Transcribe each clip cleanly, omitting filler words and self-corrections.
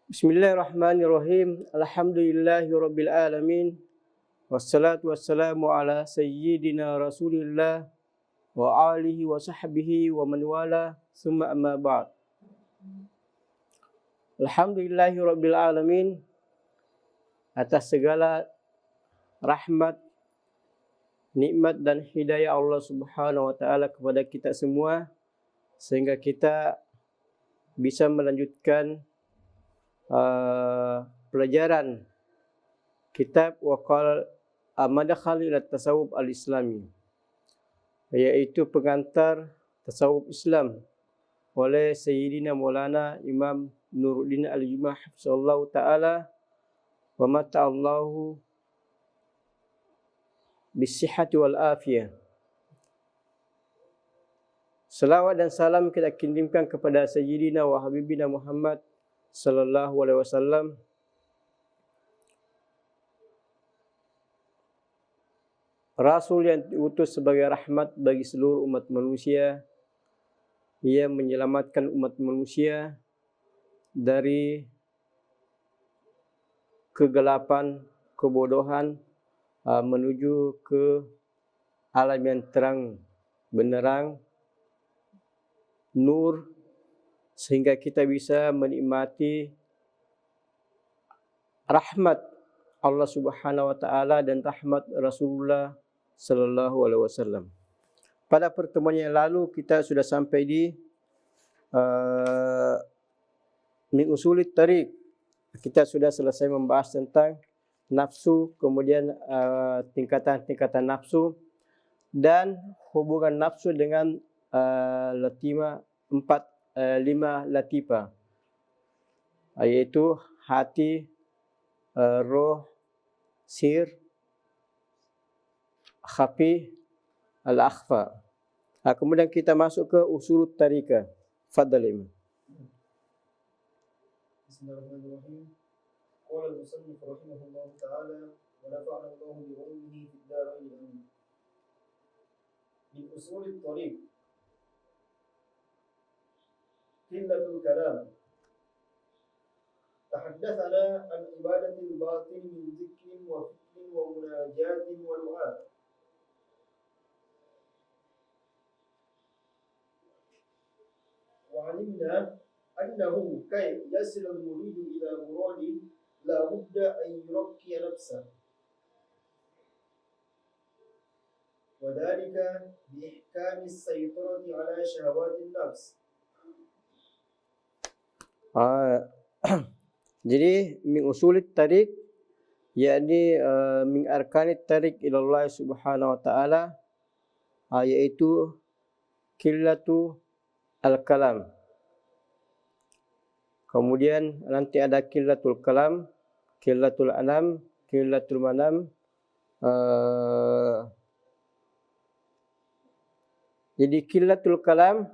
Bismillahirrahmanirrahim. Alhamdulillahirabbil alamin. Wassalatu wassalamu ala sayyidina Rasulillah wa alihi wa sahbihi wa man wala. Summa amma ba'd. Alhamdulillahirabbil alamin atas segala rahmat, nikmat dan hidayah Allah Subhanahu wa taala kepada kita semua sehingga kita bisa melanjutkan pelajaran kitab Waqal Madkhal ila Tasawuf Al-Islami, iaitu pengantar tasawuf Islam oleh Sayyidina Maulana Imam Nuruddin Al-Jumah hafizahullah taala wa mata'allahu bisihhati wal afiyah. Salawat dan salam kita kirimkan kepada Sayyidina wa Habibina Muhammad sallallahu alaihi wasallam, Rasul yang diutus sebagai rahmat bagi seluruh umat manusia. Ia menyelamatkan umat manusia dari kegelapan, kebodohan menuju ke alam yang terang benderang, nur, sehingga kita bisa menikmati rahmat Allah Subhanahu wa taala dan rahmat Rasulullah sallallahu alaihi wasallam. Pada pertemuan yang lalu kita sudah sampai di min usulit tariq. Kita sudah selesai membahas tentang nafsu, kemudian tingkatan-tingkatan nafsu dan hubungan nafsu dengan lima latifah, yaitu hati, roh, sir, khafi, al-akhfa. Kemudian kita masuk ke usul tariqah. Fadhal Imam. Bismillahirrahmanirrahim. Qala al-musannif rahimahullah ta'ala wa nafa'ana Allah bi 'ulumihi fid dharain amin. Min usul at-tariq qillatul kalam. Tahaddathana an ibadatil batin min dhikrin wa fikrin wa munajatin wa du'a. Wa 'alimna annahu kay yasil al-muridu ila muradi la budda an yurakki nafsa wa dhalika bi ihkami as-saytarati ala shahawati an-nafs. Jadi min usulit tariq, yakni min arkanit tariq ila Allah Subhanahu wa taala, yaitu qillatu al-kalam. Kemudian nanti ada qillatul kalam, qillatul anam, qillatul manam. Jadi qillatul kalam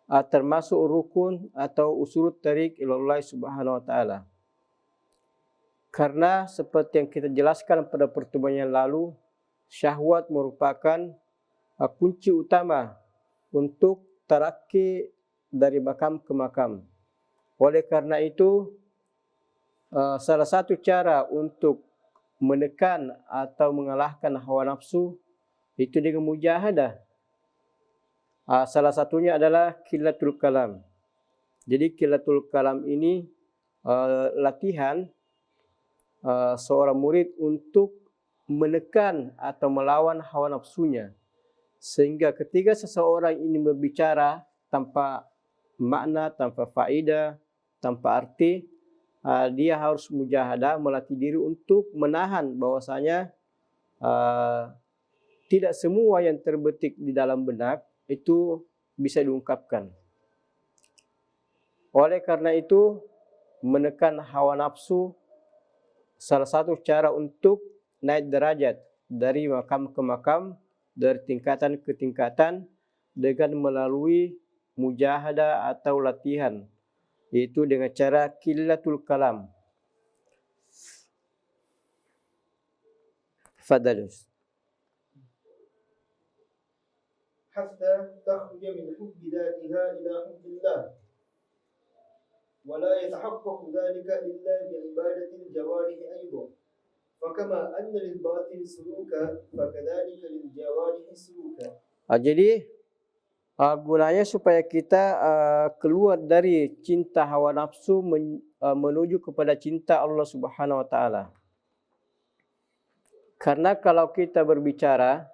termasuk rukun atau usul tariq ilallah Subhanahu wa taala. Karena seperti yang kita jelaskan pada pertemuan yang lalu, syahwat merupakan kunci utama untuk tarakki dari makam ke makam. Oleh karena itu, salah satu cara untuk menekan atau mengalahkan hawa nafsu itu dengan mujahadah. Salah satunya adalah qillatul kalam. Jadi qillatul kalam ini latihan seorang murid untuk menekan atau melawan hawa nafsunya, sehingga ketika seseorang ini berbicara tanpa makna, tanpa faedah, tanpa arti, dia harus mujahadah, melatih diri untuk menahan bahwasanya tidak semua yang terbetik di dalam benak itu bisa diungkapkan. Oleh karena itu, menekan hawa nafsu salah satu cara untuk naik derajat dari makam ke makam, dari tingkatan ke tingkatan, dengan melalui mujahadah atau latihan, yaitu dengan cara qillatul kalam. Fadalus. حتى تخرج من حب ذاتها إلى حب الله ولا يتحقق ذلك إلا بعبادة الجوارح أيضا فكما أن للباطن سلوكا فكذلك للجوارح سلوكا. Jadi gunanya supaya kita keluar dari cinta hawa nafsu menuju kepada cinta Allah Subhanahu wa taala. Karena kalau kita berbicara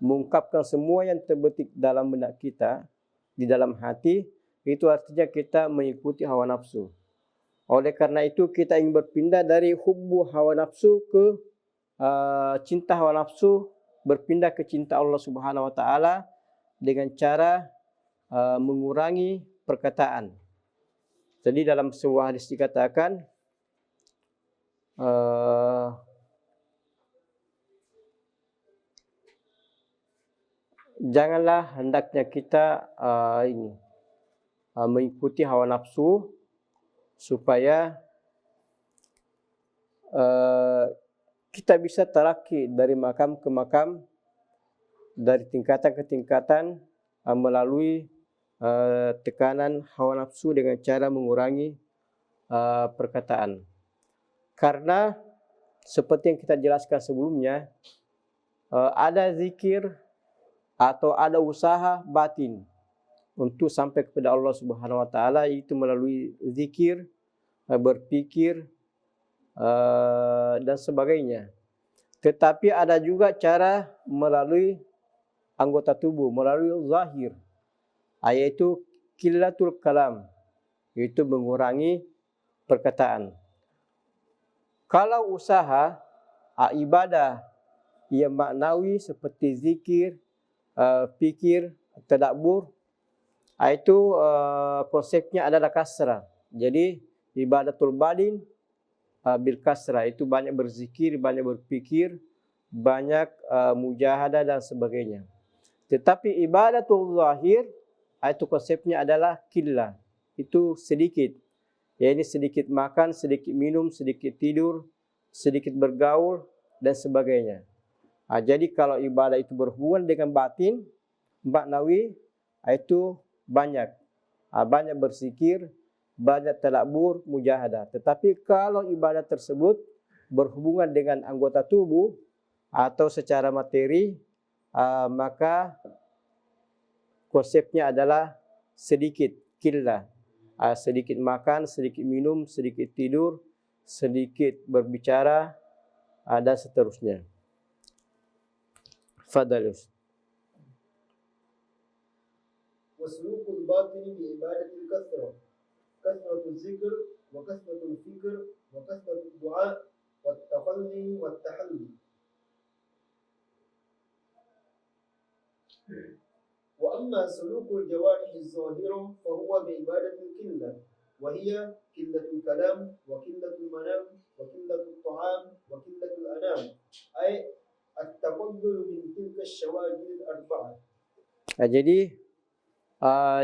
mengungkapkan semua yang terbetik dalam benak kita, di dalam hati, itu artinya kita mengikuti hawa nafsu. Oleh karena itu kita ingin berpindah dari hubbu hawa nafsu ke cinta hawa nafsu, berpindah ke cinta Allah Subhanahu wa taala dengan cara mengurangi perkataan. Jadi dalam sebuah hadis dikatakan janganlah hendaknya kita mengikuti hawa nafsu supaya kita bisa tarakki dari makam ke makam, dari tingkatan ke tingkatan melalui tekanan hawa nafsu dengan cara mengurangi perkataan. Karena seperti yang kita jelaskan sebelumnya, ada zikir atau ada usaha batin untuk sampai kepada Allah Subhanahu wa taala, itu melalui zikir, berpikir dan sebagainya. Tetapi ada juga cara melalui anggota tubuh, melalui zahir, yaitu qillatul kalam, itu mengurangi perkataan. Kalau usaha ibadah yang maknawi seperti zikir, fikir, tadabbur, itu konsepnya adalah kasrah. Jadi ibadatul badin bil kasrah, itu banyak berzikir, banyak berpikir, banyak mujahadah dan sebagainya. Tetapi ibadatul zahir, itu konsepnya adalah qillah, itu sedikit. Ya, ini sedikit makan, sedikit minum, sedikit tidur, sedikit bergaul dan sebagainya. Jadi kalau ibadah itu berhubungan dengan batin, maknawi, itu banyak. Banyak berzikir, banyak tadabbur, mujahadah. Tetapi kalau ibadah tersebut berhubungan dengan anggota tubuh atau secara materi, maka konsepnya adalah sedikit, qillah. Sedikit makan, sedikit minum, sedikit tidur, sedikit berbicara, dan seterusnya. Fadalus. وسلوك الباطن بعبادة الكثرة كثرة الذكر وكثرة الفكر وكثرة الدعاء والتخلي والتحلي. وأما سلوك الجوارح الظاهرة فهو بعبادة القلة، وهي قلة الكلام وقلة المنام وقلة الطعام وقلة الأنام، أي التقلل من تلك الشواغل الأربعة. Jadi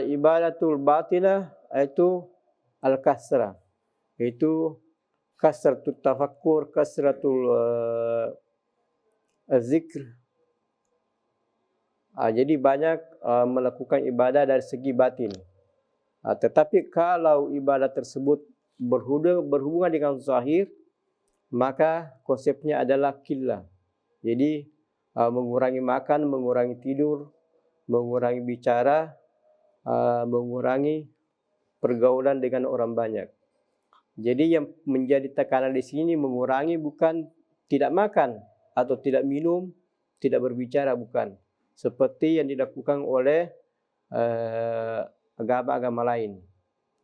ibadatul batinah itu al-kasrah, itu kasratul tafakkur, kasratul zikr. Jadi banyak melakukan ibadah dari segi batin. Tetapi kalau ibadah tersebut berhubungan dengan zahir, maka konsepnya adalah qillah. Jadi mengurangi makan, mengurangi tidur, mengurangi bicara, mengurangi pergaulan dengan orang banyak. Jadi yang menjadi tekanan di sini mengurangi bukan tidak makan atau tidak minum, tidak berbicara, bukan. Seperti yang dilakukan oleh agama-agama lain.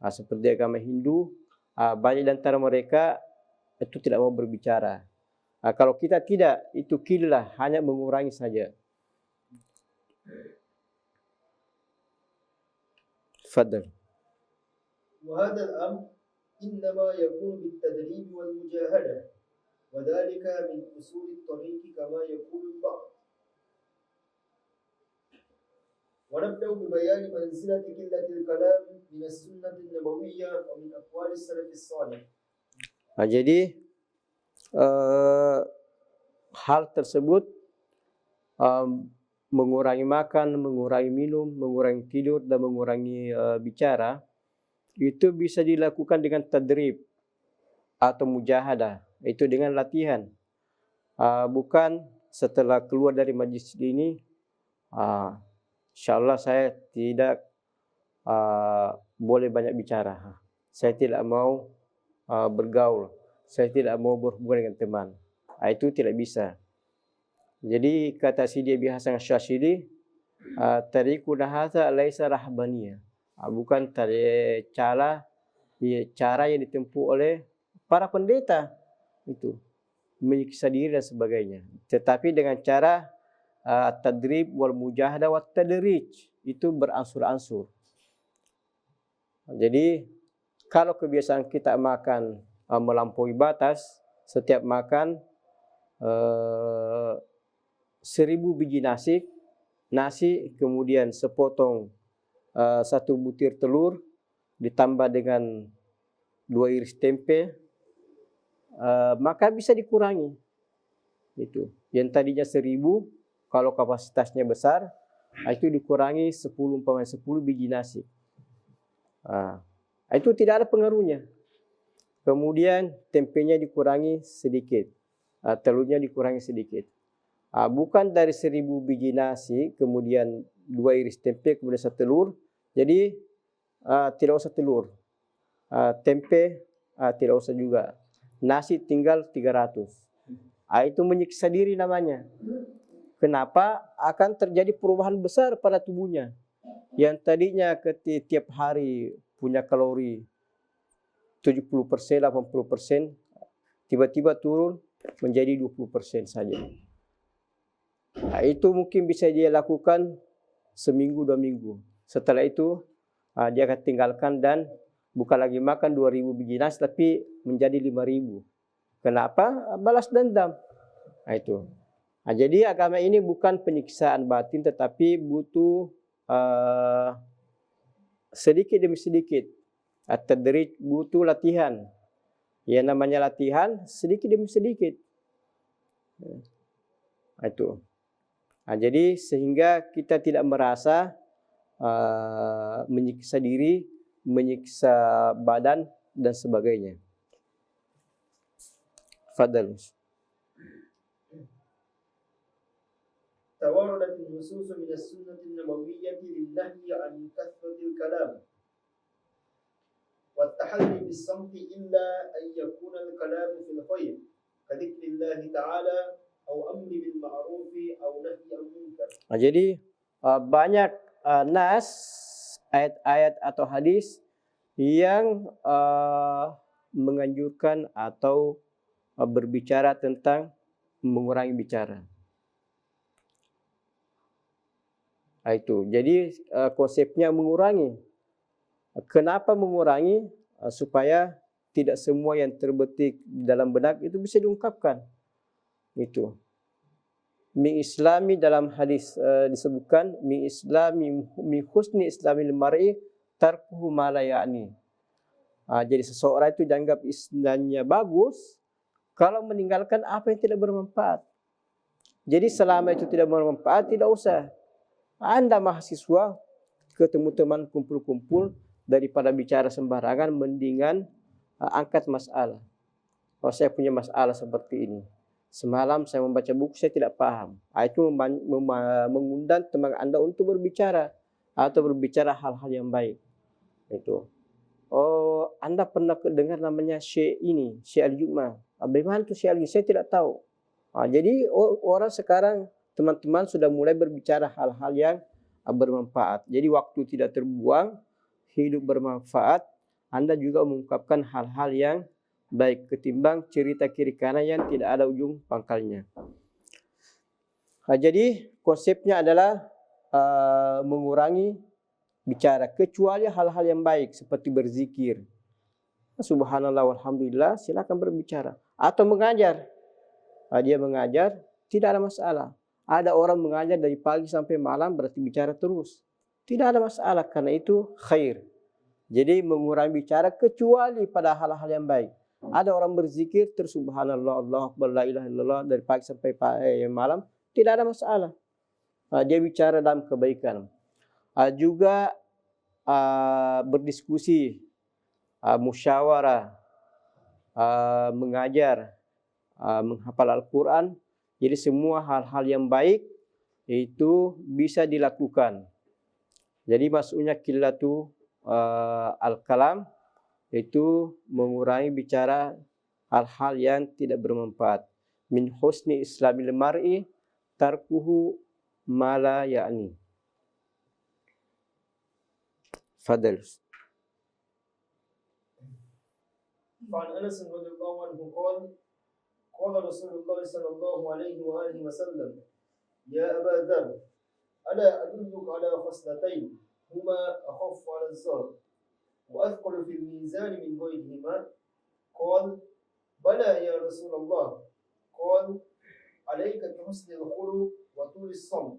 Seperti agama Hindu, banyak di antara mereka itu tidak mau berbicara. Kalau kita tidak, itu qillah, hanya mengurangi saja. Fadal. وهذا الأمر إنما يكون بالتدريب والمجاهدة، وذلك من أصول الطريق كما يقول البعض. ونبدأ ببيان منزلة قلة الكلام من السنة النبوية ومن أقوال السلف الصالح. Jadi hal tersebut mengurangi makan, mengurangi minum, mengurangi tidur, dan mengurangi bicara, itu bisa dilakukan dengan tadrib atau mujahadah, itu dengan latihan. Bukan setelah keluar dari majlis ini, insyaallah saya tidak boleh banyak bicara. Saya tidak mau bergaul. Saya tidak mau berhubungan dengan teman. Itu tidak bisa. Jadi kata Sidi Abi Hasan Asy'ashili, tariquna hadza laisa rahbaniyah. Bukan cara yang ditempuh oleh para pendeta itu menyiksa diri dan sebagainya. Tetapi dengan cara tadrib wal mujahadah wat tadrij, itu beransur-ansur. Jadi kalau kebiasaan kita makan melampaui batas, setiap makan 1000 biji nasi, kemudian sepotong 1 butir telur, ditambah dengan 2 iris tempe, maka bisa dikurangi. Itu yang tadinya 1000, kalau kapasitasnya besar, itu dikurangi 10 biji nasi. Itu tidak ada pengaruhnya. Kemudian tempenya dikurangi sedikit, telurnya dikurangi sedikit. Bukan dari 1000 biji nasi, kemudian 2 iris tempe, kemudian 1 telur. Jadi tidak usah telur. Tempe tidak usah juga. Nasi tinggal 300. Itu menyiksa diri namanya. Kenapa? Akan terjadi perubahan besar pada tubuhnya. Yang tadinya tiap hari punya kalori 70%, 80%, tiba-tiba turun menjadi 20% saja. Itu mungkin bisa dia lakukan seminggu 2 minggu. Setelah itu dia akan tinggalkan dan bukan lagi makan 2000 biji nasi, tapi menjadi 5000. Kenapa? Balas dendam. Itu. Jadi agama ini bukan penyiksaan batin, tetapi butuh sedikit demi sedikit. At-tadrij, butuh latihan. Yang namanya latihan sedikit demi sedikit. Itu. Jadi sehingga kita tidak merasa menyiksa diri, menyiksa badan dan sebagainya. Fadal. توردت النصوص من السنة النبوية للنهي عن كثرة الكلام والتحلي بالصمت إلا أن يكون الكلام في الخير كذكر الله تعالى أو أمر بالمعروف أو نهي عن المنكر. Jadi banyak nas, ayat-ayat atau hadis yang menganjurkan atau berbicara tentang mengurangi bicara. Itu. Jadi konsepnya mengurangi. Kenapa mengurangi? Supaya tidak semua yang terbetik dalam benak itu bisa diungkapkan. Itu. Min islami, dalam hadis disebutkan min husni islamil mar'i tarkuhu ma la ya'ni. Jadi seseorang itu dianggap Islamnya bagus kalau meninggalkan apa yang tidak bermanfaat. Jadi selama itu tidak bermanfaat, tidak usah. Anda mahasiswa ketemu teman kumpul-kumpul, daripada bicara sembarangan mendingan angkat masalah. Kalau saya punya masalah seperti ini, semalam saya membaca buku, saya tidak paham. Itu mengundang teman Anda untuk berbicara atau berbicara hal-hal yang baik. Itu. Oh, Anda pernah dengar namanya Syekh ini, Syekh Al-Jum'ah. Bagaimana itu Syekh Al-Jum'ah? Saya tidak tahu. Jadi orang sekarang, teman-teman sudah mulai berbicara hal-hal yang bermanfaat. Jadi waktu tidak terbuang, hidup bermanfaat. Anda juga mengungkapkan hal-hal yang baik ketimbang cerita kiri kanan yang tidak ada ujung pangkalnya. Jadi konsepnya adalah mengurangi bicara, kecuali hal-hal yang baik seperti berzikir. Subhanallah walhamdulillah, silakan berbicara. Atau mengajar. Dia mengajar, tidak ada masalah. Ada orang mengajar dari pagi sampai malam, berarti bicara terus. Tidak ada masalah, karena itu khair. Jadi mengurangi bicara kecuali pada hal-hal yang baik. Ada orang berzikir terus subhanallah, Allahu akbar, la ilaha illallah dari pagi sampai malam, tidak ada masalah. Dia bicara dalam kebaikan. Juga berdiskusi musyawarah, mengajar, menghafal Al-Quran. Jadi semua hal-hal yang baik itu bisa dilakukan. Jadi maksudnya qillatu al-kalam itu mengurangi bicara hal-hal yang tidak bermanfaat. Min husni islamil mar'i tarkuhu ma la ya'ni. Fadal. وعن أنس رضي الله عنه قال قال رسول الله صلى الله عليه وآله وسلم يا أبا ذر ألا أدلك على خصلتين هما أخف على الزهر وأثقل في الميزان من غيرهما قال بلى يا رسول الله قال عليك بحسن الخلق وطول الصمت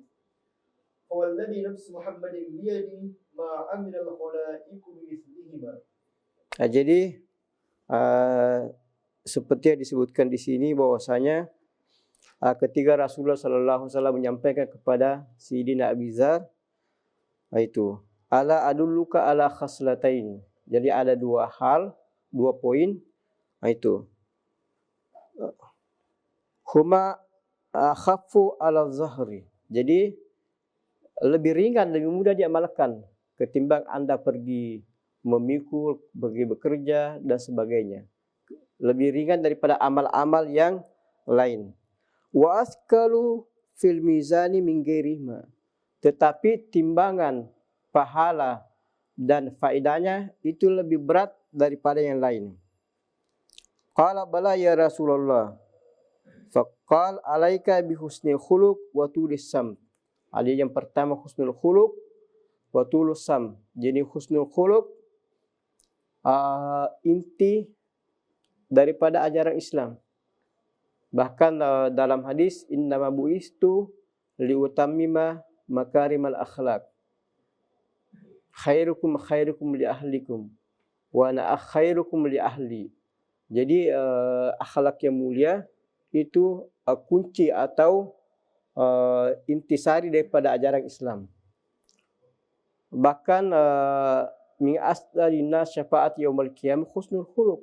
فوالذي نفس محمد بيدي ما عمل الخلائق بمثلهما. Jadi seperti yang disebutkan di sini bahwasanya ketika Rasulullah sallallahu alaihi wasallam menyampaikan kepada Sayyidina Abi Dzar itu ala adulluka ala khaslatain. Jadi ada dua hal, dua poin itu. Huma khaffu ala zahri. Jadi lebih ringan, lebih mudah diamalkan ketimbang Anda pergi memikul, pergi bekerja dan sebagainya. Lebih ringan daripada amal-amal yang lain. Wa askalu fil mizani min ghairihima. Tetapi timbangan pahala dan faedahnya itu lebih berat daripada yang lain. Qala bala ya Rasulullah. Faqal alaika bi husnil khuluq wa tulis sam. Ada yang pertama husnul khuluq wa tulus sam. Jadi husnul khuluq inti daripada ajaran Islam. Bahkan dalam hadis innama buistu liutammima makarimal akhlaq. Khairukum khairukum li ahlikum wa ana khairukum li ahli. Jadi akhlak yang mulia itu kunci atau intisari daripada ajaran Islam. Bahkan min asdalina syafaat yaumil qiyamah husnul khuluq.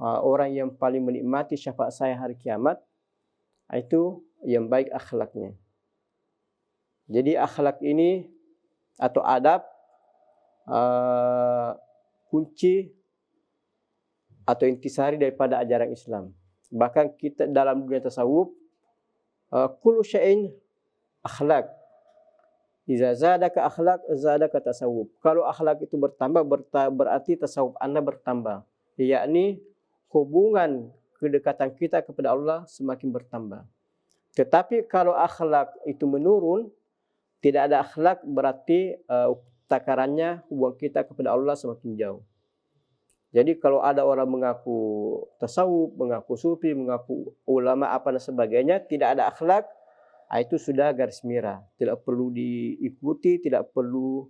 Orang yang paling menikmati syafaat saya hari kiamat itu yang baik akhlaknya. Jadi akhlak ini atau adab kunci atau intisari daripada ajaran Islam. Bahkan kita dalam dunia tasawuf kullu syai'in akhlak. Iza zadaka akhlak zadaka tasawuf. Kalau akhlak itu bertambah berarti tasawuf Anda bertambah. Yakni hubungan kedekatan kita kepada Allah semakin bertambah. Tetapi kalau akhlak itu menurun, tidak ada akhlak berarti takarannya hubungan kita kepada Allah semakin jauh. Jadi kalau ada orang mengaku tasawuf, mengaku sufi, mengaku ulama apa dan sebagainya, tidak ada akhlak, itu sudah garis merah. Tidak perlu diikuti, tidak perlu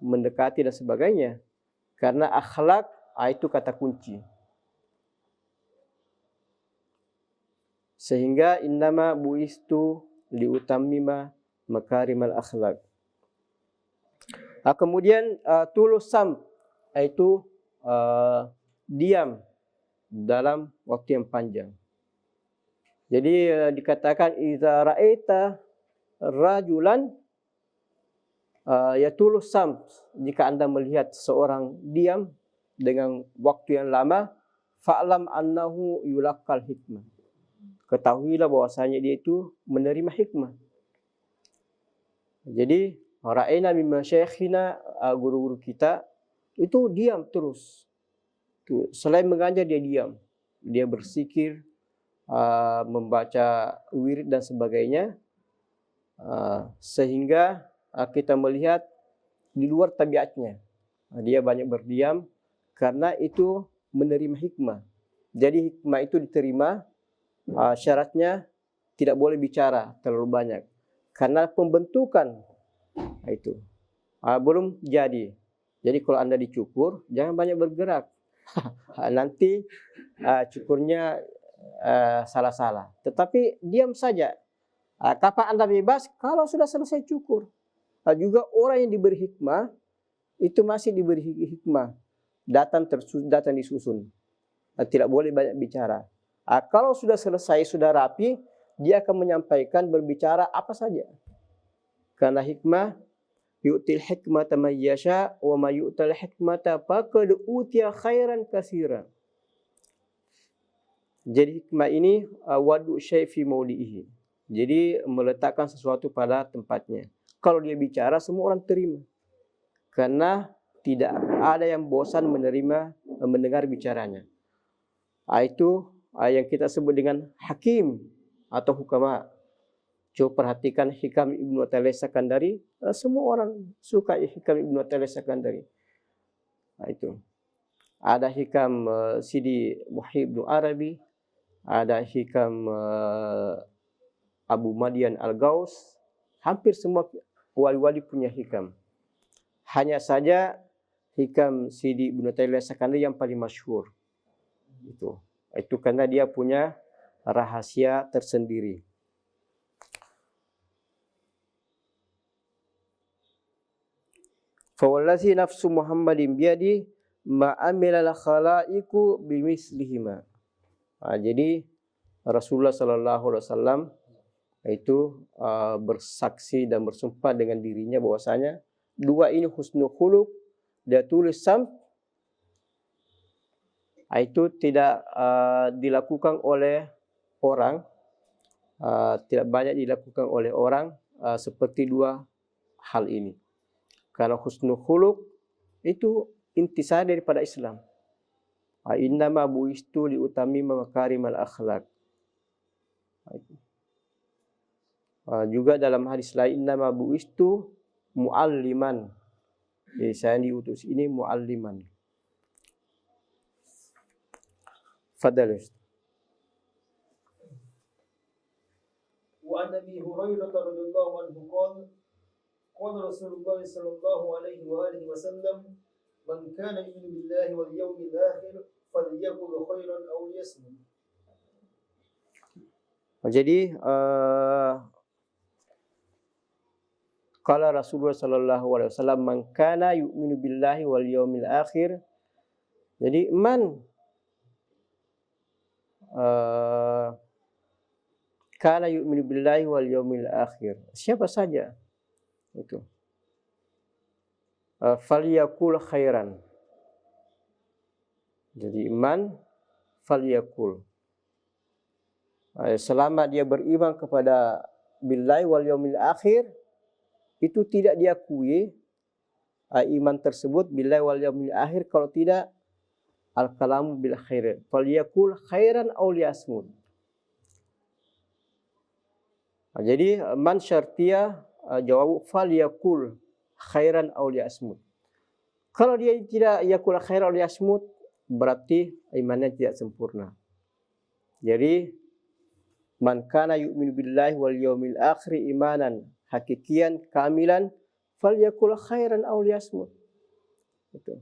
mendekati dan sebagainya. Karena akhlak itu kata kunci. Sehingga innama buistu liutammima makarimal akhlak. Kemudian tulus sam itu diam dalam waktu yang panjang. Jadi dikatakan idza ra'aita rajulan yatulus sam, jika Anda melihat seorang diam dengan waktu yang lama, fa'lam annahu yulaqqal hikmah. Ketahuilah bahwasanya dia itu menerima hikmah. Jadi ra'ayna min masyayikhina, guru-guru kita itu diam terus. Selain mengajar dia diam. Dia bersikir, membaca wirid dan sebagainya. Sehingga kita melihat di luar tabiatnya. Dia banyak berdiam karena itu menerima hikmah. Jadi hikmah itu diterima, syaratnya tidak boleh bicara terlalu banyak. Karena pembentukan itu belum jadi. Jadi kalau Anda dicukur, jangan banyak bergerak. Nanti cukurnya salah-salah. Tetapi diam saja. Kapan Anda bebas? Kalau sudah selesai cukur. juga orang yang diberi hikmah itu masih diberi hikmah, datang disusun. Tidak boleh banyak bicara. Kalau sudah selesai, sudah rapi, dia akan menyampaikan, berbicara apa saja. Karena hikmah, yu'til hikmata man yasha wa may yu'tal hikmata faqad utiya khairan katsira. Jadi hikmah ini wadu syai' fi maudihi. Jadi meletakkan sesuatu pada tempatnya. Kalau dia bicara, semua orang terima. Karena tidak ada yang bosan mendengar bicaranya. Itu yang kita sebut dengan hakim atau hukama. Coba perhatikan Hikam Ibnu Athaillah Sakandari. Semua orang suka Hikam Ibnu Athaillah Sakandari. Itu. Ada Hikam Sidi Muhyiddin Ibnu Arabi. Ada Hikam Abu Madian Al-Gaus. Hampir semua wali-wali punya hikam. Hanya saja Hikam Sidi Ibnu Athaillah Sakandari yang paling masyhur. Itu karena dia punya rahasia tersendiri. Fawallazi nafsu Muhammadin biyadi ma amilal khalaiqu bimislihima. Jadi Rasulullah sallallahu alaihi wasallam itu bersaksi dan bersumpah dengan dirinya bahwasanya dua ini husnul khuluq, dia tulis itu tidak dilakukan oleh orang, tidak banyak dilakukan oleh orang seperti dua hal ini. Karena husnul khuluq itu intisari daripada Islam. Innama buistu liutamima makarimal akhlak. Juga dalam hadis lain, innama buistu mualliman. Jadi saya diutus ini mualliman. Fadal. Wa an Abi Hurairah radhiyallahu anhu qala qala Rasulullah sallallahu alaihi wa alihi wasallam man kana yu'minu billahi wal yawmil akhir falyaqul khairan aw liyasmut. Jadi qala Rasulullah sallallahu alaihi wasallam man kana yu'minu billahi wal yawmil akhir. Jadi man kana yu'minu billahi wal yawmil akhir. Siapa saja itu. Falyakul khairan. Jadi man falyakul. Selama dia beriman kepada billahi wal yawmil akhir, itu tidak diakui iman tersebut billahi wal yawmil akhir kalau tidak al-kalamu bil khair. Falyakul khairan aw liyasmut. Jadi man syartiyah jawab falyakul khairan aw liyasmut. Kalau dia tidak yakul khairan aw liyasmut, berarti imannya tidak sempurna. Jadi man kana yu'minu billahi wal yawmil akhir imanan hakikian kamilan falyakul khairan aw liyasmut. Itu.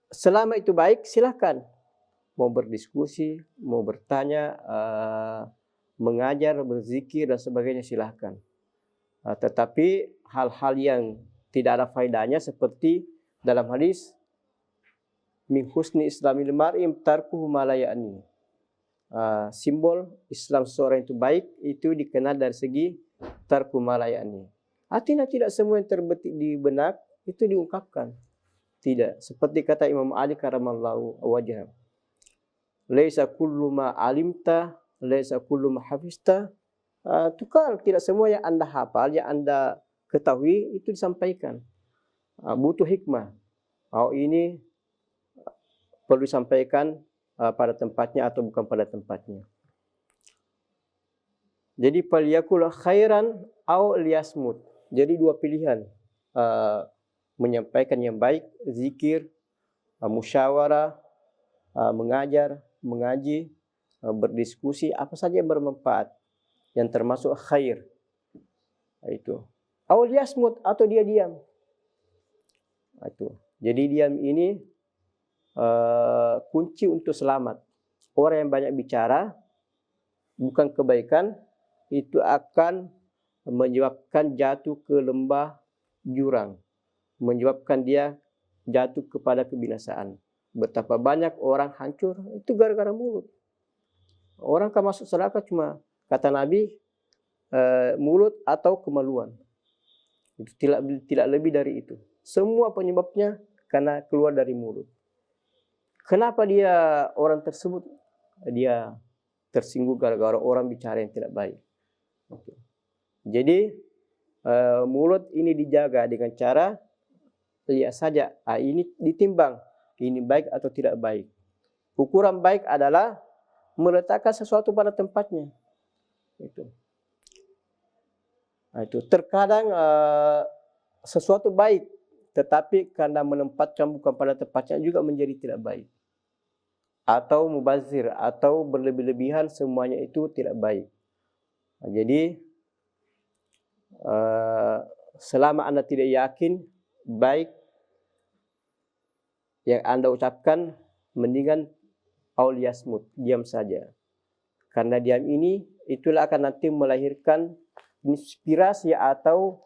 Selama itu baik, silakan. Mau berdiskusi, mau bertanya, mengajar, berzikir dan sebagainya silahkan. Tetapi hal-hal yang tidak ada faedahnya seperti dalam hadis min husni islamil mar'i tarkuhu ma la ya'ni. Simbol Islam seseorang itu baik itu dikenal dari segi tarku ma la ya'ni. Artinya tidak semua yang terbetik di benak itu diungkapkan. Tidak. Seperti kata Imam Ali karamallahu wajhah. Laisa kullu ma alimta, laisa kullu ma hafizta. Tukar, tidak semua yang Anda hafal, yang Anda ketahui itu disampaikan. Butuh hikmah. Ini perlu disampaikan pada tempatnya atau bukan pada tempatnya. Jadi falyakul khairan aw liyasmut. Jadi dua pilihan. Menyampaikan yang baik, zikir, musyawarah, mengajar, mengaji, berdiskusi, apa saja yang bermanfaat, yang termasuk khair. Itu. Aw liyasmut atau dia diam. Itu. Jadi diam ini kunci untuk selamat. Orang yang banyak bicara bukan kebaikan, itu akan menyebabkan jatuh ke lembah jurang, menyebabkan dia jatuh kepada kebinasaan. Betapa banyak orang hancur itu gara-gara mulut. Orang kan masuk neraka cuma kata Nabi mulut atau kemaluan. Itu tidak lebih dari itu. Semua penyebabnya karena keluar dari mulut. Kenapa dia orang tersebut dia tersinggung gara-gara orang bicara yang tidak baik. Jadi mulut ini dijaga dengan cara lihat saja, ini ditimbang, ini baik atau tidak baik. Ukuran baik adalah meletakkan sesuatu pada tempatnya. Itu terkadang sesuatu baik, tetapi karena menempatkan bukan pada tempatnya juga menjadi tidak baik. Atau mubazir, atau berlebih-lebihan, semuanya itu tidak baik. Jadi selama Anda tidak yakin baik yang Anda ucapkan, mendingan auliyasmut, diam saja. Karena diam ini itulah akan nanti melahirkan inspirasi atau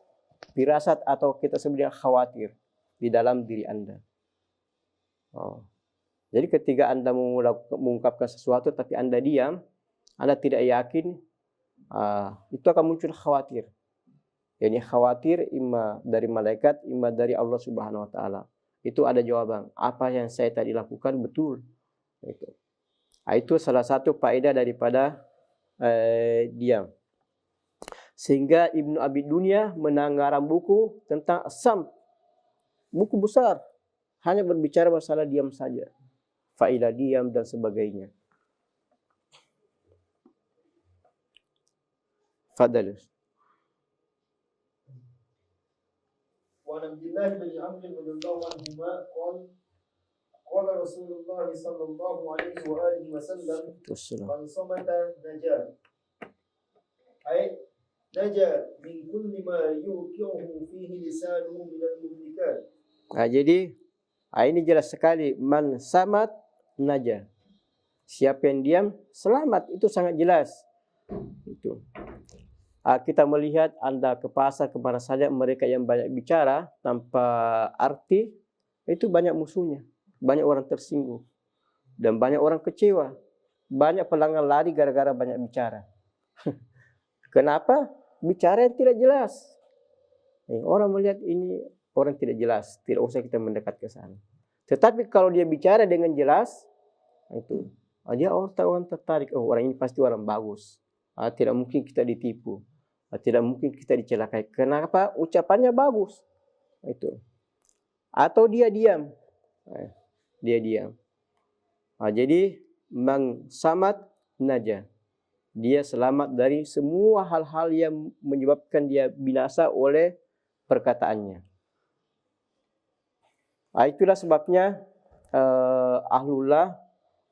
firasat atau kita sebutnya khawatir di dalam diri Anda. Jadi ketika Anda mengungkapkan sesuatu tapi Anda diam, Anda tidak yakin, itu akan muncul khawatir. Yani khawatir imma dari malaikat, imma dari Allah Subhanahu wa taala. Itu ada jawaban. Apa yang saya tadi lakukan betul. Itu salah satu faedah daripada diam. Sehingga Ibnu Abi Dunya mengarang buku tentang sam. Buku besar. Hanya berbicara masalah diam saja. Faedah diam dan sebagainya. Fadal. وعن عبد الله بن عمرو رضي الله عنهما قال رسول الله صلى الله عليه وآله وسلم من صمت نجا أي نجا من كل ما يوقعه فيه لسانه من المهلكات. Jadi ini jelas sekali, man samat naja. Siapa yang diam selamat, itu sangat jelas. Itu. Kita melihat Anda ke pasar kemana saja, mereka yang banyak bicara tanpa arti, itu banyak musuhnya. Banyak orang tersinggung. Dan banyak orang kecewa. Banyak pelanggan lari gara-gara banyak bicara. Kenapa? Bicara yang tidak jelas. Orang melihat ini orang tidak jelas. Tidak usah kita mendekat ke sana. Tetapi kalau dia bicara dengan jelas, itu dia orang tertarik. Orang ini pasti orang bagus. Tidak mungkin kita ditipu. Tidak mungkin kita dicelakai. Kenapa? Ucapannya bagus. Itu. Atau dia diam. Dia diam. Jadi mang samat naja. Dia selamat dari semua hal-hal yang menyebabkan dia binasa oleh perkataannya. Itulah sebabnya ahlullah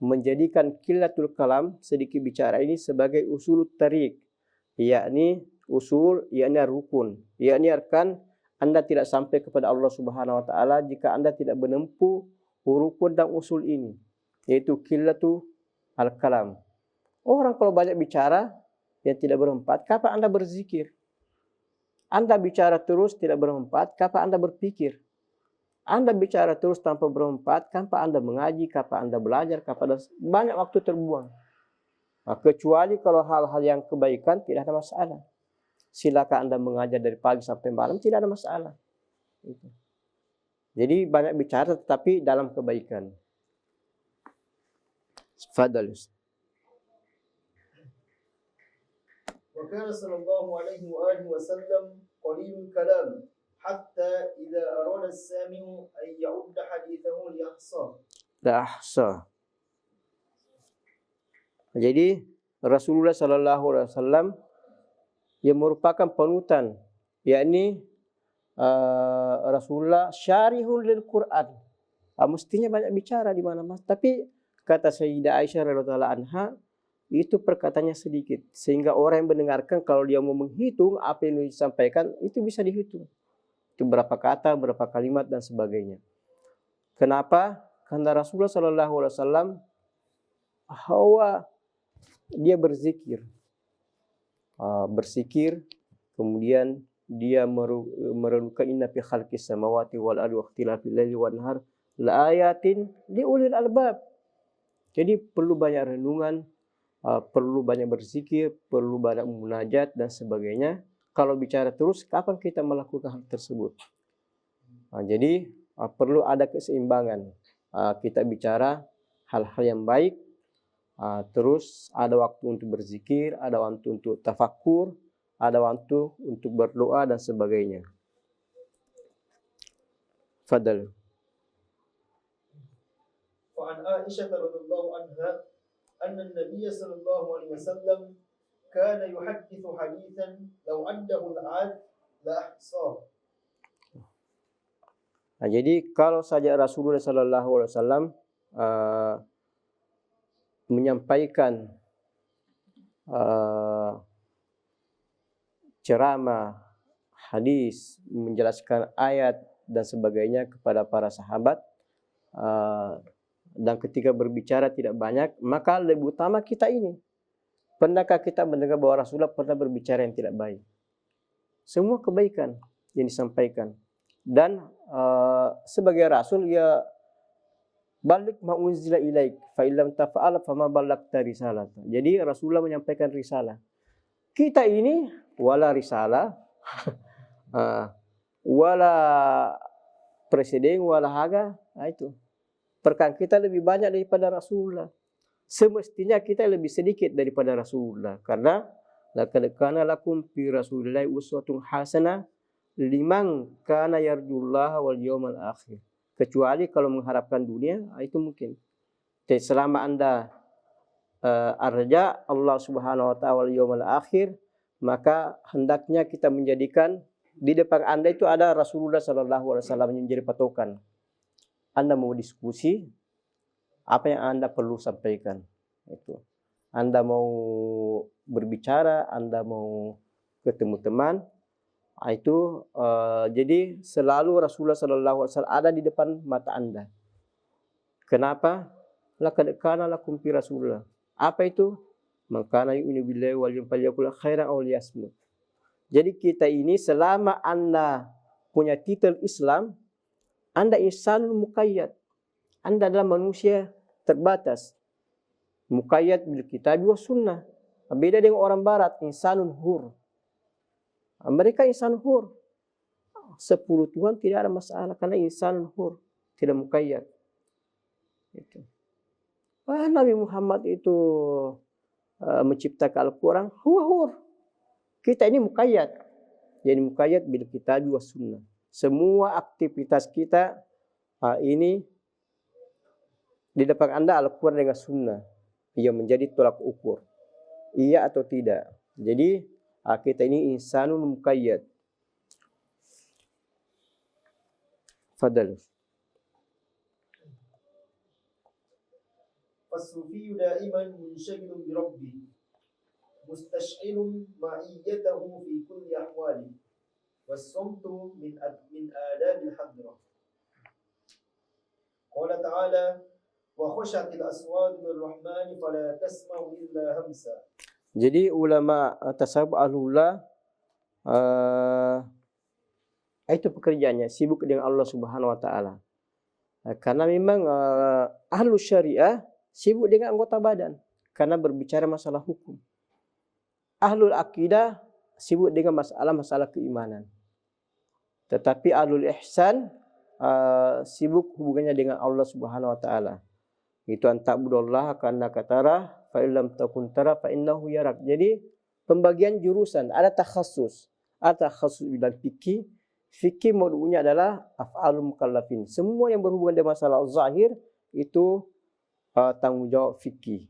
menjadikan qillatul kalam, sedikit bicara ini, sebagai usul tarik, yakni usul, yakni rukun, yakni arkan. Anda tidak sampai kepada Allah Subhanahu wa taala jika Anda tidak menempuh rukun dan usul ini, yaitu qillatul al-kalam. Orang kalau banyak bicara yang tidak bermanfaat, kapan Anda berzikir? Anda bicara terus tidak bermanfaat, kapan Anda berpikir? Anda bicara terus tanpa bermanfaat, kapan Anda mengaji, kapan Anda belajar, kapan banyak waktu terbuang. Kecuali kalau hal-hal yang kebaikan tidak ada masalah. Silakan Anda mengajar dari pagi sampai malam, tidak ada masalah. Jadi banyak bicara tetapi dalam kebaikan. Fadal. وكان صلى الله عليه وآله وسلم قليل الكلام حتى إذا أراد السامع أن يعد حديثه لأحصاه. Jadi Rasulullah Sallallahu Alaihi Wasallam yang merupakan panutan, yakni Rasulullah syarihul lil Quran. Mestinya banyak bicara di mana-mana, tapi kata Sayyidah Aisyah radhiyallahu anha, itu perkataannya sedikit, sehingga orang yang mendengarkan kalau dia mau menghitung apa yang disampaikan itu bisa dihitung. Itu berapa kata, berapa kalimat dan sebagainya. Kenapa? Karena Rasulullah Sallallahu Alaihi Wasallam dia berzikir, berzikir, kemudian dia merenungkan inna fi khalqis samawati wal ardi wa ikhtilafil laili wan nahar la ayatin li ulil albab. Jadi perlu banyak renungan, perlu banyak berzikir, perlu banyak munajat dan sebagainya. Kalau bicara terus, kapan kita melakukan hal tersebut? Jadi perlu ada keseimbangan. Kita bicara hal-hal yang baik, terus ada waktu untuk berzikir, ada waktu untuk tafakkur, ada waktu untuk berdoa dan sebagainya. Fadal. وعن عائشة رضي الله عنها أن النبي صلى الله عليه وسلم كان يحدث حديثا لو عنده العاد لأحصاه. Jadi kalau saja Rasulullah sallallahu alaihi wasallam menyampaikan ceramah, hadis, menjelaskan ayat dan sebagainya kepada para sahabat, dan ketika berbicara tidak banyak, maka lebih utama kita ini. Pernahkah kita mendengar bahwa Rasulullah pernah berbicara yang tidak baik? Semua kebaikan yang disampaikan. Dan sebagai Rasul, ya balik ma unzila ilaik fa illam tafa'al fama ballagta risalah. Jadi Rasulullah menyampaikan risalah. Kita ini wala risalah, wala presiden, wala haga, itu. Perkara kita lebih banyak daripada Rasulullah. Semestinya kita lebih sedikit daripada Rasulullah. Karena laqad kana lakum fi Rasulillahi uswatun hasanah liman kana yarjullaha wal yawmal akhir. Kecuali kalau mengharapkan dunia, itu mungkin. Jadi selama Anda arja Allah Subhanahu wa taala wal yawmal akhir, maka hendaknya kita menjadikan di depan Anda itu ada Rasulullah sallallahu alaihi wasallam yang menjadi patokan. Anda mau diskusi, apa yang Anda perlu sampaikan. Itu. Anda mau berbicara, Anda mau ketemu teman, itu jadi selalu Rasulullah sallallahu alaihi wasallam ada di depan mata Anda. Kenapa? Laqad kana lakum fi Rasulillah. Apa itu? Maka yu'minu billahi wal yawmil akhir khairan aw liyasmut. Jadi kita ini selama Anda punya titel Islam, Anda insanul muqayyad. Anda adalah manusia terbatas. Muqayyad bil kitab wa sunnah. Beda dengan orang barat, insanun hur. Mereka insan hur. 10 Tuhan tidak ada masalah karena insan hur, tidak muqayyad. Itu. Nabi Muhammad itu menciptakan Al-Quran, huwa hur. Kita ini muqayyad. Jadi muqayyad bil kitab wa sunnah. Semua aktivitas kita ini di depan Anda Al-Quran dengan sunnah yang menjadi tolak ukur. Iya atau tidak. Jadi kita ini insanul muqayyad. Fadal. فالصوفي دائما منشغل بربه مستشعر معيته في كل أحواله والصمت من آداب الحضرة. قال تعالى وخشعت الأصوات للرحمن فلا تسمع إلا همسا. Jadi ulama tasawuf ahlullah itu pekerjaannya sibuk dengan Allah Subhanahu wa taala. Karena memang ahlus syariah sibuk dengan anggota badan karena berbicara masalah hukum. Ahlul akidah sibuk dengan masalah-masalah keimanan. Tetapi ahlul ihsan sibuk hubungannya dengan Allah Subhanahu wa taala. Itu anta'budallaha ka'annaka tarah fa illam takun tara fa innahu yarak. Jadi pembagian jurusan, ada takhassus. Ada takhassus bidang fikih. Fikih modulnya adalah af'alul mukallafin. Semua yang berhubungan dengan masalah zahir itu tanggung jawab fikih.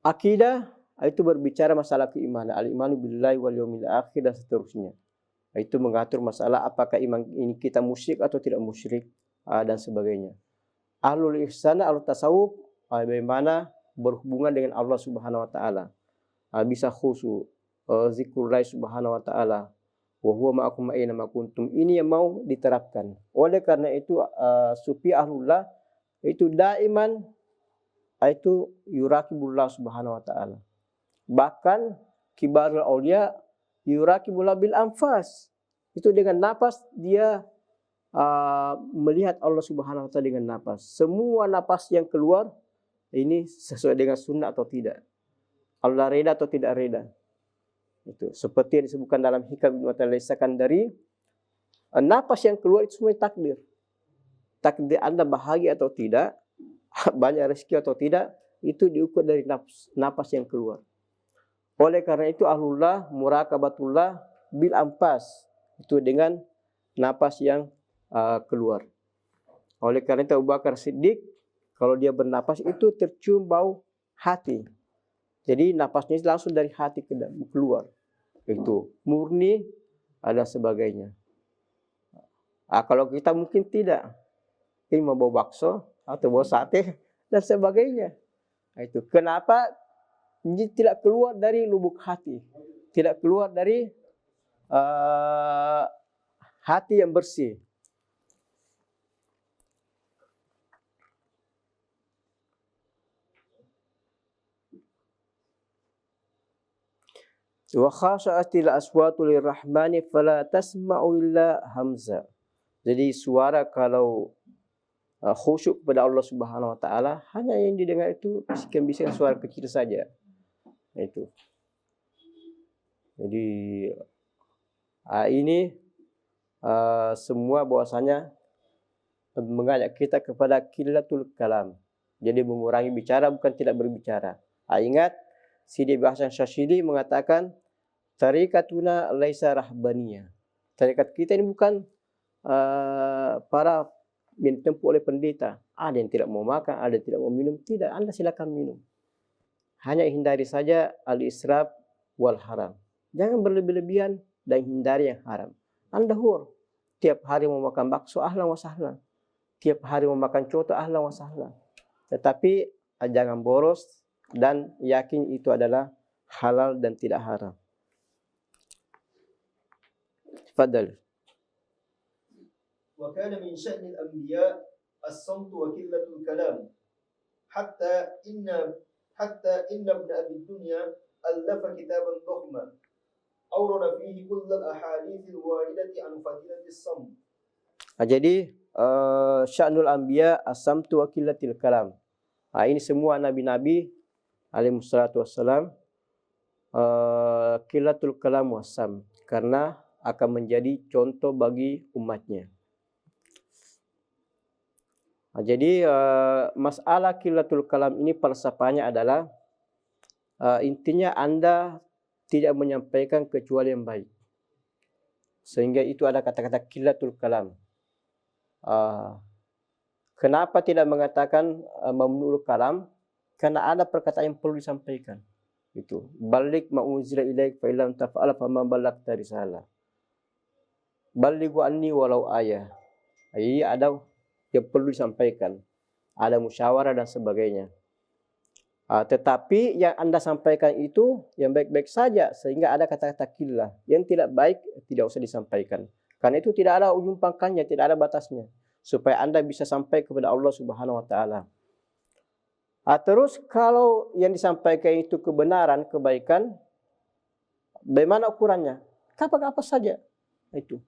Akidah itu berbicara masalah keimanan, al-imanu billahi wal yawmil akhir dan seterusnya. Itu mengatur masalah apakah iman ini kita musyrik atau tidak musyrik dan sebagainya. Ahlul ihsan, ahlul tasawuf bagaimana berhubungan dengan Allah Subhanahu wa taala. Bisa khusyuk, zikrullah Subhanahu wa taala. Wa huwa ma'akum aina ma kuntum. Ini yang mau diterapkan. Oleh karena itu sufi ahlullah itu daiman itu yurakibullah Subhanahu wa taala. Bahkan kibarul auliya yuraqibul bil anfas. Itu dengan napas dia melihat Allah Subhanahu wa taala dengan napas. Semua napas yang keluar ini sesuai dengan sunnah atau tidak. Allah reda atau tidak reda. Itu seperti yang disebutkan dalam Hikam Ibnu Al-Iskandari, napas yang keluar itu semua takdir. Takdir Anda bahagia atau tidak, banyak rezeki atau tidak, itu diukur dari napas yang keluar. Oleh karena itu ahlullah muraqabatullah bil anfas, itu dengan napas yang keluar. Oleh karena itu Abu Bakar Siddiq kalau dia bernapas itu tercium bau hati. Jadi napasnya langsung dari hati keluar. Itu murni ada sebagainya. Kalau kita mungkin tidak, ini mau bau bakso atau bau sate dan sebagainya. Itu kenapa ini tidak keluar dari lubuk hati, tidak keluar dari hati yang bersih. Wa khasha'atil aswatu lirrahmani fala tasma'u illa hamza. Jadi suara kalau khusyuk kepada Allah Subhanahu wa taala hanya yang didengar itu bisikan-bisikan suara kecil saja. Itu. Jadi ini semua bahwasanya mengajak kita kepada qillatul kalam. Jadi mengurangi bicara bukan tidak berbicara. Ingat Sidi Hasan Syadzili mengatakan tariqatuna laisa rahbaniyah. Tarikat kita ini bukan para ditempuh oleh pendeta. Ada yang tidak mau makan, ada yang tidak mau minum. Tidak, Anda silakan minum. Hanya hindari saja al-israf wal haram. Jangan berlebih-lebihan dan hindari yang haram. Anda hur. Tiap hari mau makan bakso, ahlan wa sahlan. Tiap hari mau makan coto, ahlan wa sahlan. Tetapi jangan boros dan yakin itu adalah halal dan tidak haram. Fadal. وكان من شأن الأنبياء الصمت وقلة الكلام حتى إن ابن أبي الدنيا ألف كتابا ضخما أورد فيه كل الأحاديث الواردة عن فضيلة الصمت. Jadi sya'nul anbiya as-samtu wa qillatil kalam. Ini semua nabi-nabi alaihi wassalatu wassalam qillatul kalam wasam, karena akan menjadi contoh bagi umatnya. Jadi masalah qillatul kalam ini falsafahnya adalah intinya Anda tidak menyampaikan kecuali yang baik. Sehingga itu ada kata-kata qillatul kalam. Kenapa tidak mengatakan mamnu'ul kalam? Karena ada perkataan yang perlu disampaikan. Itu balik ma'unzila ilaik fa illam taf'al fa ma ballagta risalah. Balighu anni walau ayah. Ini ada yang perlu disampaikan. Ada musyawarah dan sebagainya. Tetapi yang Anda sampaikan itu yang baik-baik saja, sehingga ada kata-kata qillah. Yang tidak baik tidak usah disampaikan. Karena itu tidak ada ujung pangkalnya, tidak ada batasnya. Supaya Anda bisa sampai kepada Allah Subhanahu wa taala. Terus kalau yang disampaikan itu kebenaran, kebaikan, bagaimana ukurannya? Apa saja. Itu.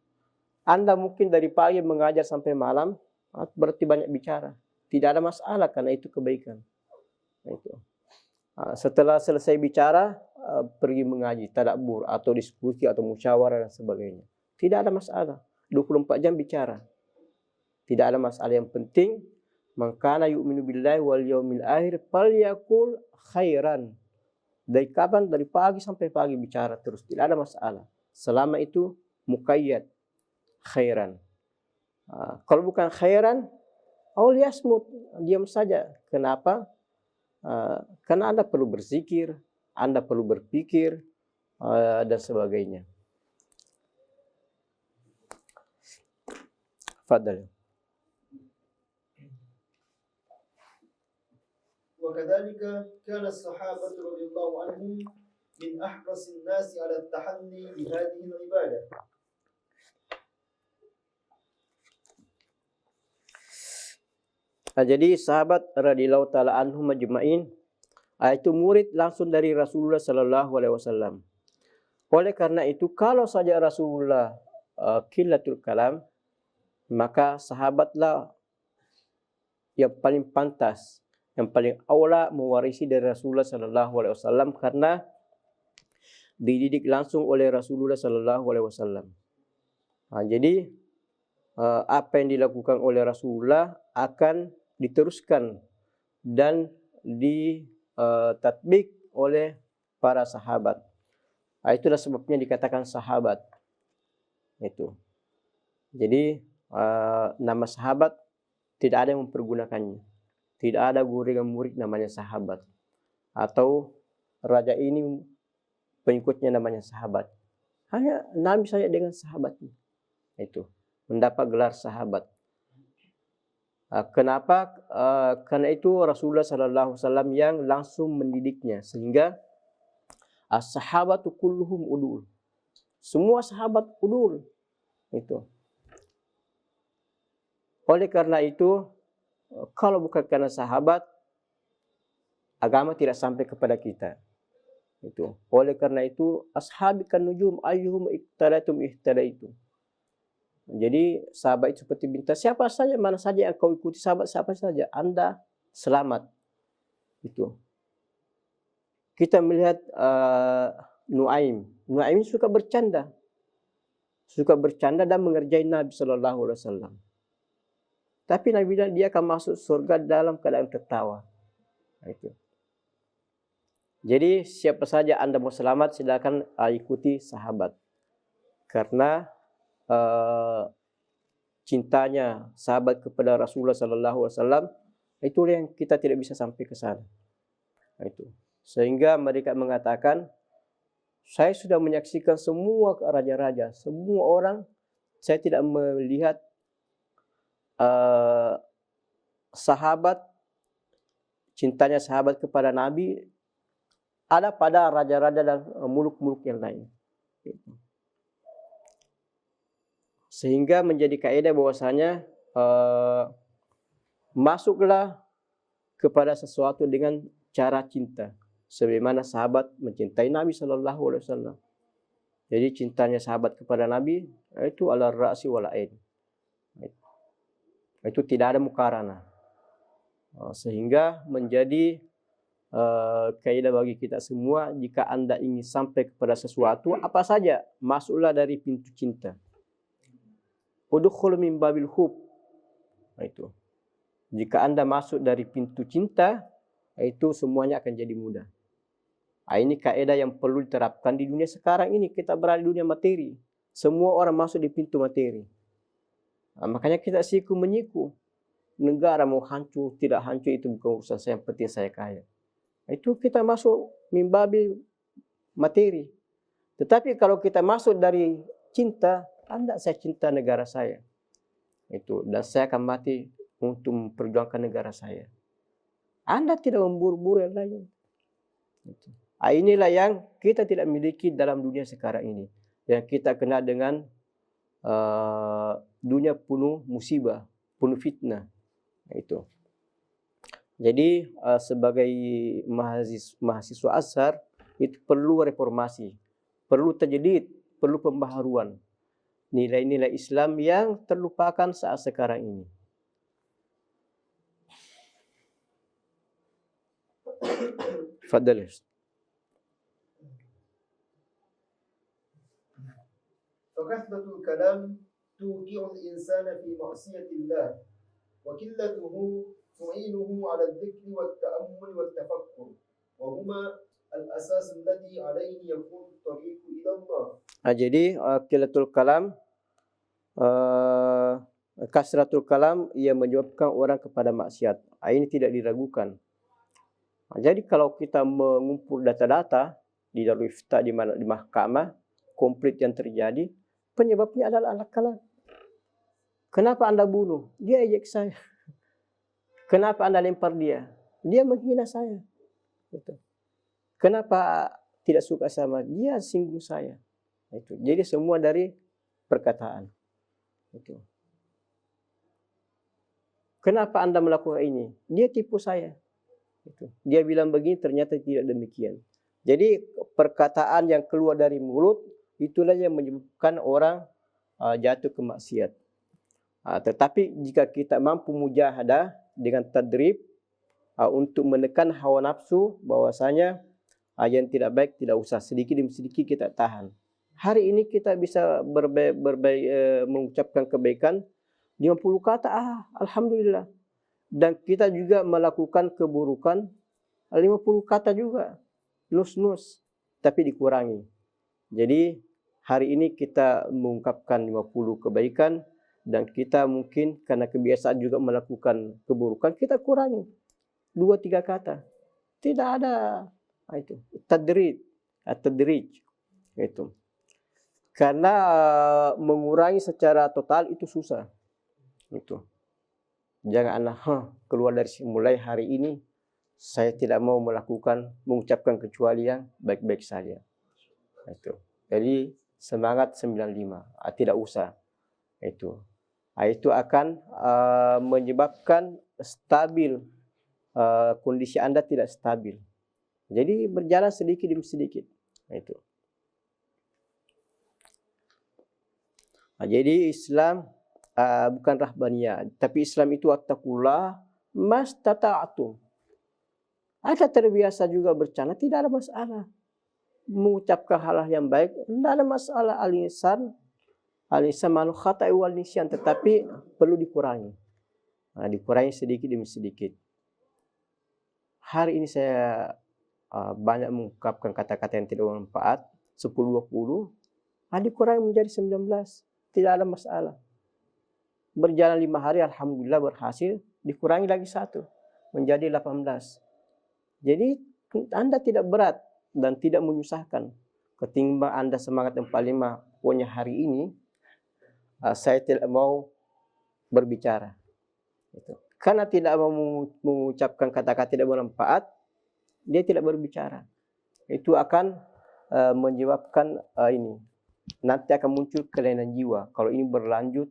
Anda mungkin dari pagi mengajar sampai malam, berarti banyak bicara. Tidak ada masalah karena itu kebaikan. Itu. Setelah selesai bicara, pergi mengaji, tadabbur atau diskusi atau musyawarah dan sebagainya. Tidak ada masalah. 24 jam bicara. Tidak ada masalah. Yang penting man kana yu'minu billahi wal yaumil akhir falyaqul khairan. Dari kapan? Dari pagi sampai pagi bicara terus, tidak ada masalah. Selama itu muqayyad khairan. Kalau bukan khairan, yasmut, diam saja. Kenapa? Karena Anda perlu berzikir, Anda perlu berpikir dan sebagainya. Fadal. وكذلك كان الصحابة رضي الله عنهم من أحرص الناس على التحلي بهذه العبادة. Jadi sahabat radhiyallahu taala anhum majma'in itu murid langsung dari Rasulullah sallallahu alaihi wasallam. Oleh karena itu, kalau saja Rasulullah qillatul kalam, maka sahabatlah yang paling pantas, yang paling aula mewarisi dari Rasulullah sallallahu alaihi wasallam, karena dididik langsung oleh Rasulullah sallallahu alaihi wasallam. Jadi apa yang dilakukan oleh Rasulullah akan diteruskan dan ditatbik oleh para sahabat. Itulah sebabnya dikatakan sahabat. Itu. Jadi nama sahabat tidak ada yang mempergunakannya. Tidak ada guru yang murid namanya sahabat. Atau raja ini pengikutnya namanya sahabat. Hanya Nabi saja dengan sahabatnya. Itu. Mendapat gelar sahabat. Kenapa? Karena itu Rasulullah sallallahu alaihi wasallam yang langsung mendidiknya, sehingga as-sahabatu kulluhum udul. Semua sahabat udul. Itu. Oleh karena itu, kalau bukan karena sahabat, agama tidak sampai kepada kita. Itu. Oleh karena itu, ashabi kan nujum ayyuhum iqtadatum ihtadaitu. Jadi sahabat itu seperti bintang. Siapa saja, mana saja yang kau ikuti sahabat, siapa saja, Anda selamat. Itu. Kita melihat Nuaim. Nuaim suka bercanda. Suka bercanda dan mengerjai Nabi sallallahu alaihi wasallam. Tapi Nabi bilang dia akan masuk surga dalam keadaan tertawa. Itu. Jadi siapa saja Anda mau selamat, silakan ikuti sahabat. Karena cintanya sahabat kepada Rasulullah sallallahu alaihi wasallam, itu yang kita tidak bisa sampai ke sana. Itu. Sehingga mereka mengatakan, saya sudah menyaksikan semua raja-raja, semua orang, saya tidak melihat sahabat, cintanya sahabat kepada Nabi ada pada raja-raja dan muluk-muluk yang lain. Sehingga menjadi kaidah bahwasanya masuklah kepada sesuatu dengan cara cinta, sebagaimana sahabat mencintai Nabi sallallahu alaihi wasallam. Jadi cintanya sahabat kepada Nabi itu ala ra'si wal ain. Itu tidak ada mukarana. Sehingga menjadi kaidah bagi kita semua, jika Anda ingin sampai kepada sesuatu apa saja, masuklah dari pintu cinta. Udkhul min babil hub. Itu. Jika Anda masuk dari pintu cinta, itu semuanya akan jadi mudah. Ini kaidah yang perlu diterapkan di dunia sekarang ini. Kita berada di dunia materi. Semua orang masuk di pintu materi. Makanya kita siku menyiku. Negara mau hancur, tidak hancur itu bukan urusan saya, yang penting saya kaya. Itu kita masuk mimbabi materi. Tetapi kalau kita masuk dari cinta, Anda, saya cinta negara saya. Itu, dan saya akan mati untuk memperjuangkan negara saya. Anda tidak memburu-buru yang lain. Itu. Inilah yang kita tidak miliki dalam dunia sekarang ini. Yang kita kenal dengan dunia penuh musibah, penuh fitnah. Itu. Jadi sebagai mahasiswa Azhar itu perlu reformasi, perlu tajdid, perlu pembaharuan nilai-nilai Islam yang terlupakan saat sekarang ini. Fadal. فكثرة الكلام توقع الإنسان في معصية الله وقلته تعينه على الذكر والتأمل والتفكر وهما الأساس الذي عليه يكون الطريق إلى الله. Jadi qillatul kalam, kasratul kalam, ia menyebabkan orang kepada maksiat. Ini tidak diragukan. Jadi kalau kita mengumpul data-data di Darul Ifta, di mahkamah, komplit yang terjadi, penyebabnya adalah al-kalam. Kenapa Anda bunuh? Dia ejek saya. Kenapa Anda lempar dia? Dia menghina saya. Gitu. Kenapa tidak suka sama dia? Singgung saya. Itu. Jadi semua dari perkataan. Itu. Kenapa Anda melakukan ini? Dia tipu saya. Itu. Dia bilang begini, ternyata tidak demikian. Jadi perkataan yang keluar dari mulut itulah yang menyebabkan orang jatuh ke maksiat. Tetapi jika kita mampu mujahadah dengan tadrib untuk menekan hawa nafsu, bahwasanya yang tidak baik tidak usah, sedikit demi sedikit kita tahan. Hari ini kita bisa mengucapkan kebaikan 50 kata, alhamdulillah. Dan kita juga melakukan keburukan 50 kata juga, nus-nus, tapi dikurangi. Jadi hari ini kita mengungkapkan 50 kebaikan, dan kita mungkin karena kebiasaan juga melakukan keburukan, kita kurangi 2-3 kata. Tidak ada itu tadrij itu. Karena mengurangi secara total itu susah. Itu. Jangan keluar dari mulai hari ini saya tidak mau mengucapkan kecuali yang baik-baik saja. Itu. Jadi semangat 95, tidak usah. Itu akan menyebabkan stabil, kondisi Anda tidak stabil. Jadi berjalan sedikit demi sedikit. Itu. Jadi Islam bukan rahbaniyah, tapi Islam itu attaqullah mastata'tum. Ada terbiasa juga bercanda, tidak ada masalah. Mengucapkan hal yang baik, tidak ada masalah. Al-insan makhluk khata'i wal nisyan, tetapi perlu dikurangi. Dikurangi sedikit demi sedikit. Hari ini saya banyak mengungkapkan kata-kata yang tidak bermanfaat, 10-20, dikurangi menjadi 19, tidak ada masalah. Berjalan 5 hari, alhamdulillah berhasil, dikurangi lagi 1, menjadi 18. Jadi Anda tidak berat dan tidak menyusahkan. Ketimbang Anda semangat 45, pokoknya hari ini saya tidak mau berbicara. Karena tidak mau mengucapkan kata-kata tidak bermanfaat, dia tidak berbicara. Itu akan menyebabkan ini. Nanti akan muncul kelainan jiwa kalau ini berlanjut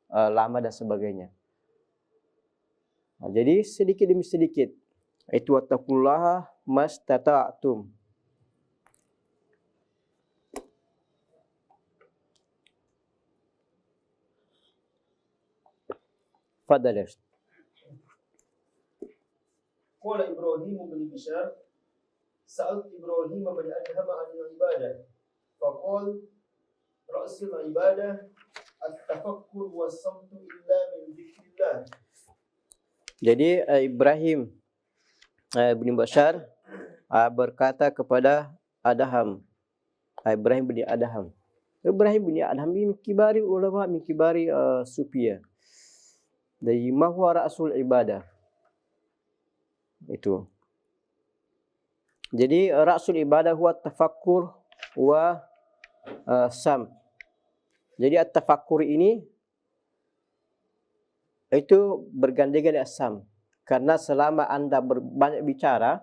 lama dan sebagainya. Jadi sedikit demi sedikit. Itu wattaqullaha mastata'tum. Fadal. قال إبراهيم بن بشار سألت إبراهيم بن أدهم عن العبادة فقال رأس العبادة التفكر والصمت إلا من ذكر الله. Jadi Ibrahim bin Bashar berkata kepada Adham, Ibrahim bin Adham. Ibrahim bin Adham min kibari ulama, min kibari sufiyah. Dari ma huwa ra'sul ibadah. Itu. Jadi ra'sul ibadah huwa tafakkur wa sam. Jadi at-tafakkur ini itu bergandengan dengan sam. Karena selama Anda banyak bicara,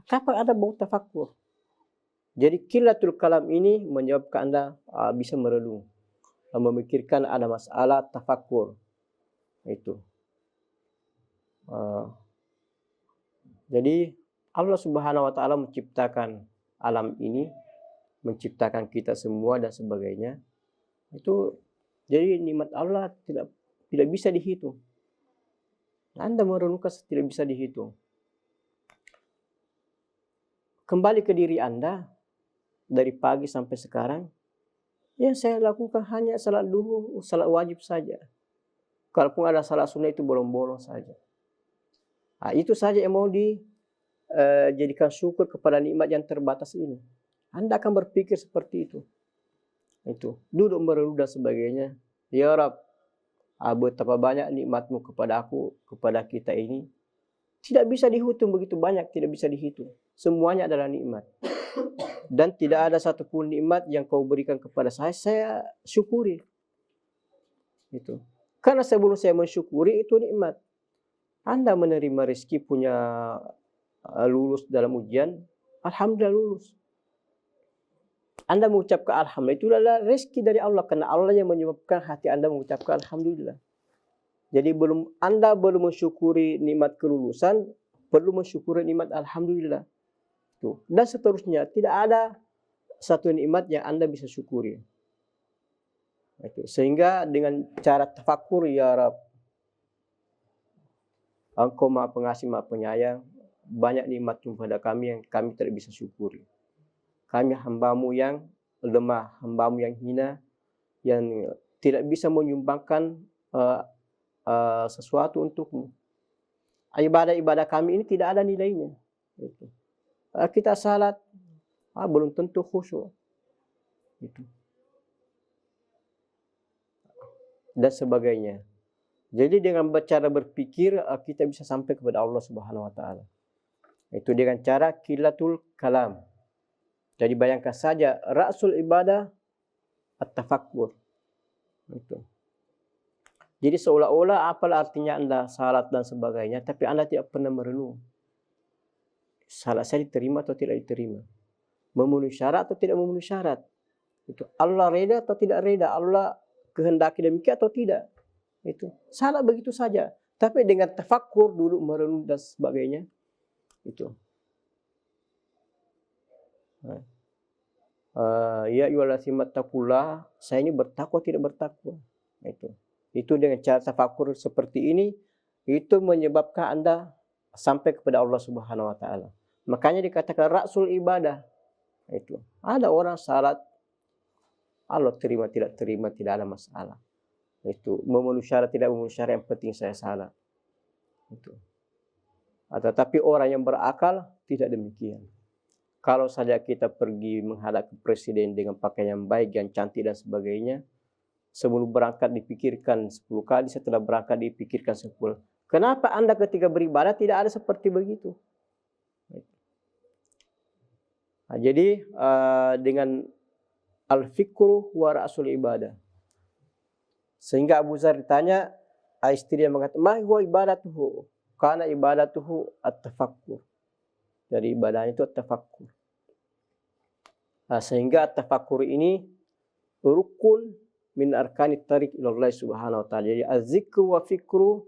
kapan Anda mau tafakkur? Jadi qillatul kalam ini menyebabkan Anda bisa merenung, memikirkan ada masalah tafakkur. Itu. Jadi Allah Subhanahu wa taala menciptakan alam ini, menciptakan kita semua dan sebagainya. Itu jadi nikmat Allah tidak bisa dihitung. Anda merenungkan tidak bisa dihitung. Kembali ke diri Anda dari pagi sampai sekarang, yang saya lakukan hanya salat duhur, salat wajib saja. Kalaupun ada salat sunnah itu bolong-bolong saja. Itu saja yang mau dijadikan syukur kepada nikmat yang terbatas ini. Anda akan berpikir seperti itu. Itu duduk merenung dan sebagainya. Ya Rabb, betapa banyak nikmatmu kepada aku, kepada kita ini. Tidak bisa dihitung, begitu banyak, tidak bisa dihitung. Semuanya adalah nikmat. Dan tidak ada satupun nikmat yang kau berikan kepada saya syukuri. Itu. Karena sebelum saya mensyukuri itu nikmat. Anda menerima rezeki punya lulus dalam ujian, alhamdulillah lulus. Anda mengucapkan alhamdulillah, itu adalah rezeki dari Allah, karena Allah yang menyebabkan hati Anda mengucapkan alhamdulillah. Jadi Anda belum mensyukuri nikmat kelulusan, perlu mensyukuri nikmat alhamdulillah. Itu. Dan seterusnya, tidak ada satu nikmat yang Anda bisa syukuri. Itu. Sehingga dengan cara tafakkur, ya Rab, Engkau Maha Pengasih, Maha Penyayang, banyak nikmat kepada kami yang kami tidak bisa syukuri. Kami hamba-Mu yang lemah, hamba-Mu yang hina, yang tidak bisa menyumbangkan sesuatu untuk-Mu. Ibadah-ibadah kami ini tidak ada nilainya. Itu. Kita salat, belum tentu khusyuk. Itu. Dan sebagainya. Jadi dengan cara berpikir kita bisa sampai kepada Allah Subhanahu wa taala. Itu dengan cara qillatul kalam. Jadi bayangkan saja ra'sul ibadah at-tafakkur. Itu. Jadi seolah-olah apalah artinya Anda salat dan sebagainya, tapi Anda tidak pernah merenung. Salat saya diterima atau tidak diterima? Memenuhi syarat atau tidak memenuhi syarat? Itu. Allah reda atau tidak reda? Allah kehendaki demikian atau tidak? Itu. Salat begitu saja. Tapi dengan tafakkur dulu, merenung dan sebagainya. Itu. Ya ayyuhallazina taqullah, saya ini bertakwa tidak bertakwa. Itu dengan cara tafakkur seperti ini, itu menyebabkan Anda sampai kepada Allah Subhanahu wa taala. Makanya dikatakan ra'sul ibadah. Itu. Ada orang salat Allah terima tidak ada masalah. Itu memenuhi syarat tidak memenuhi syarat, yang penting saya salat. Itu. Tetapi orang yang berakal tidak demikian. Kalau saja kita pergi menghadap ke presiden dengan pakaian yang baik, yang cantik dan sebagainya, sebelum berangkat dipikirkan 10 kali, setelah berangkat dipikirkan 10. Kenapa Anda ketika beribadah tidak ada seperti begitu? Jadi dengan al-fikru wa ra'sul ibadah. Sehingga Abu Dzar ditanya, istri yang mengatakan, "Ma huwa ibadatuhu?" Karena ibadatuhu at-tafakkur. Dari ibadahnya itu at-tafakkur. Sehingga at-tafakkur ini rukun min arkani tariq ilallah Subhanahu wa taala. Jadi az-zikru wa fikru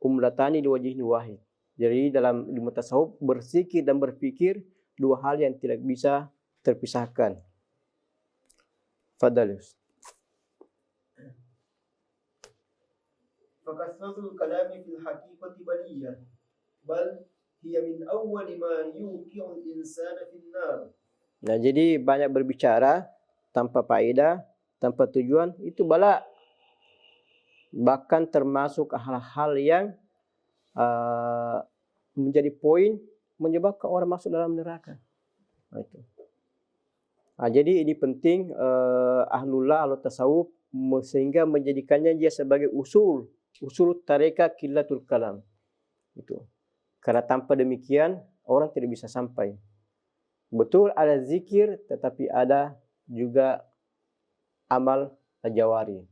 umlatani li wajhin wahid. Jadi dalam ilmu tasawuf, berzikir dan berpikir dua hal yang tidak bisa terpisahkan. Fadal. فكثرة الكلام في الحقيقة بلية بل هي من أول ما يوقع الإنسان في النار. Nah, jadi banyak berbicara tanpa faedah, tanpa tujuan, itu bala. Bahkan termasuk hal-hal yang menjadi poin menyebabkan orang masuk dalam neraka. Itu. Jadi ini penting ahlullah, ahlu tasawuf, sehingga menjadikannya dia sebagai usul tareka qillatul kalam. Itu. Karena tanpa demikian orang tidak bisa sampai. Betul ada zikir, tetapi ada juga amal jawari.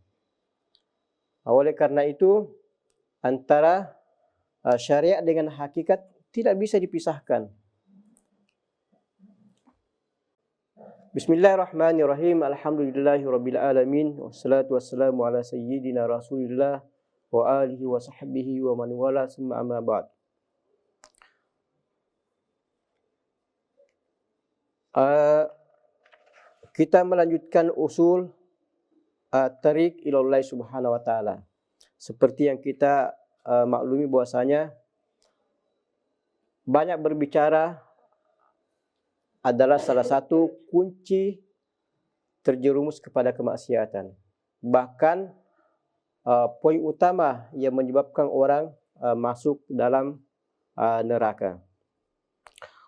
Oleh karena itu antara syariat dengan hakikat tidak bisa dipisahkan. Bismillahirrahmanirrahim. Alhamdulillahirabbil alamin. Wassalatu wassalamu ala sayyidina Rasulillah wa alihi wa sahbihi wa man wala, summa amma ba'd. Kita melanjutkan usul tariq ilallah Subhanahu wa taala. Seperti yang kita maklumi bahwasanya banyak berbicara adalah salah satu kunci terjerumus kepada kemaksiatan. Bahkan poin utama yang menyebabkan orang masuk dalam neraka.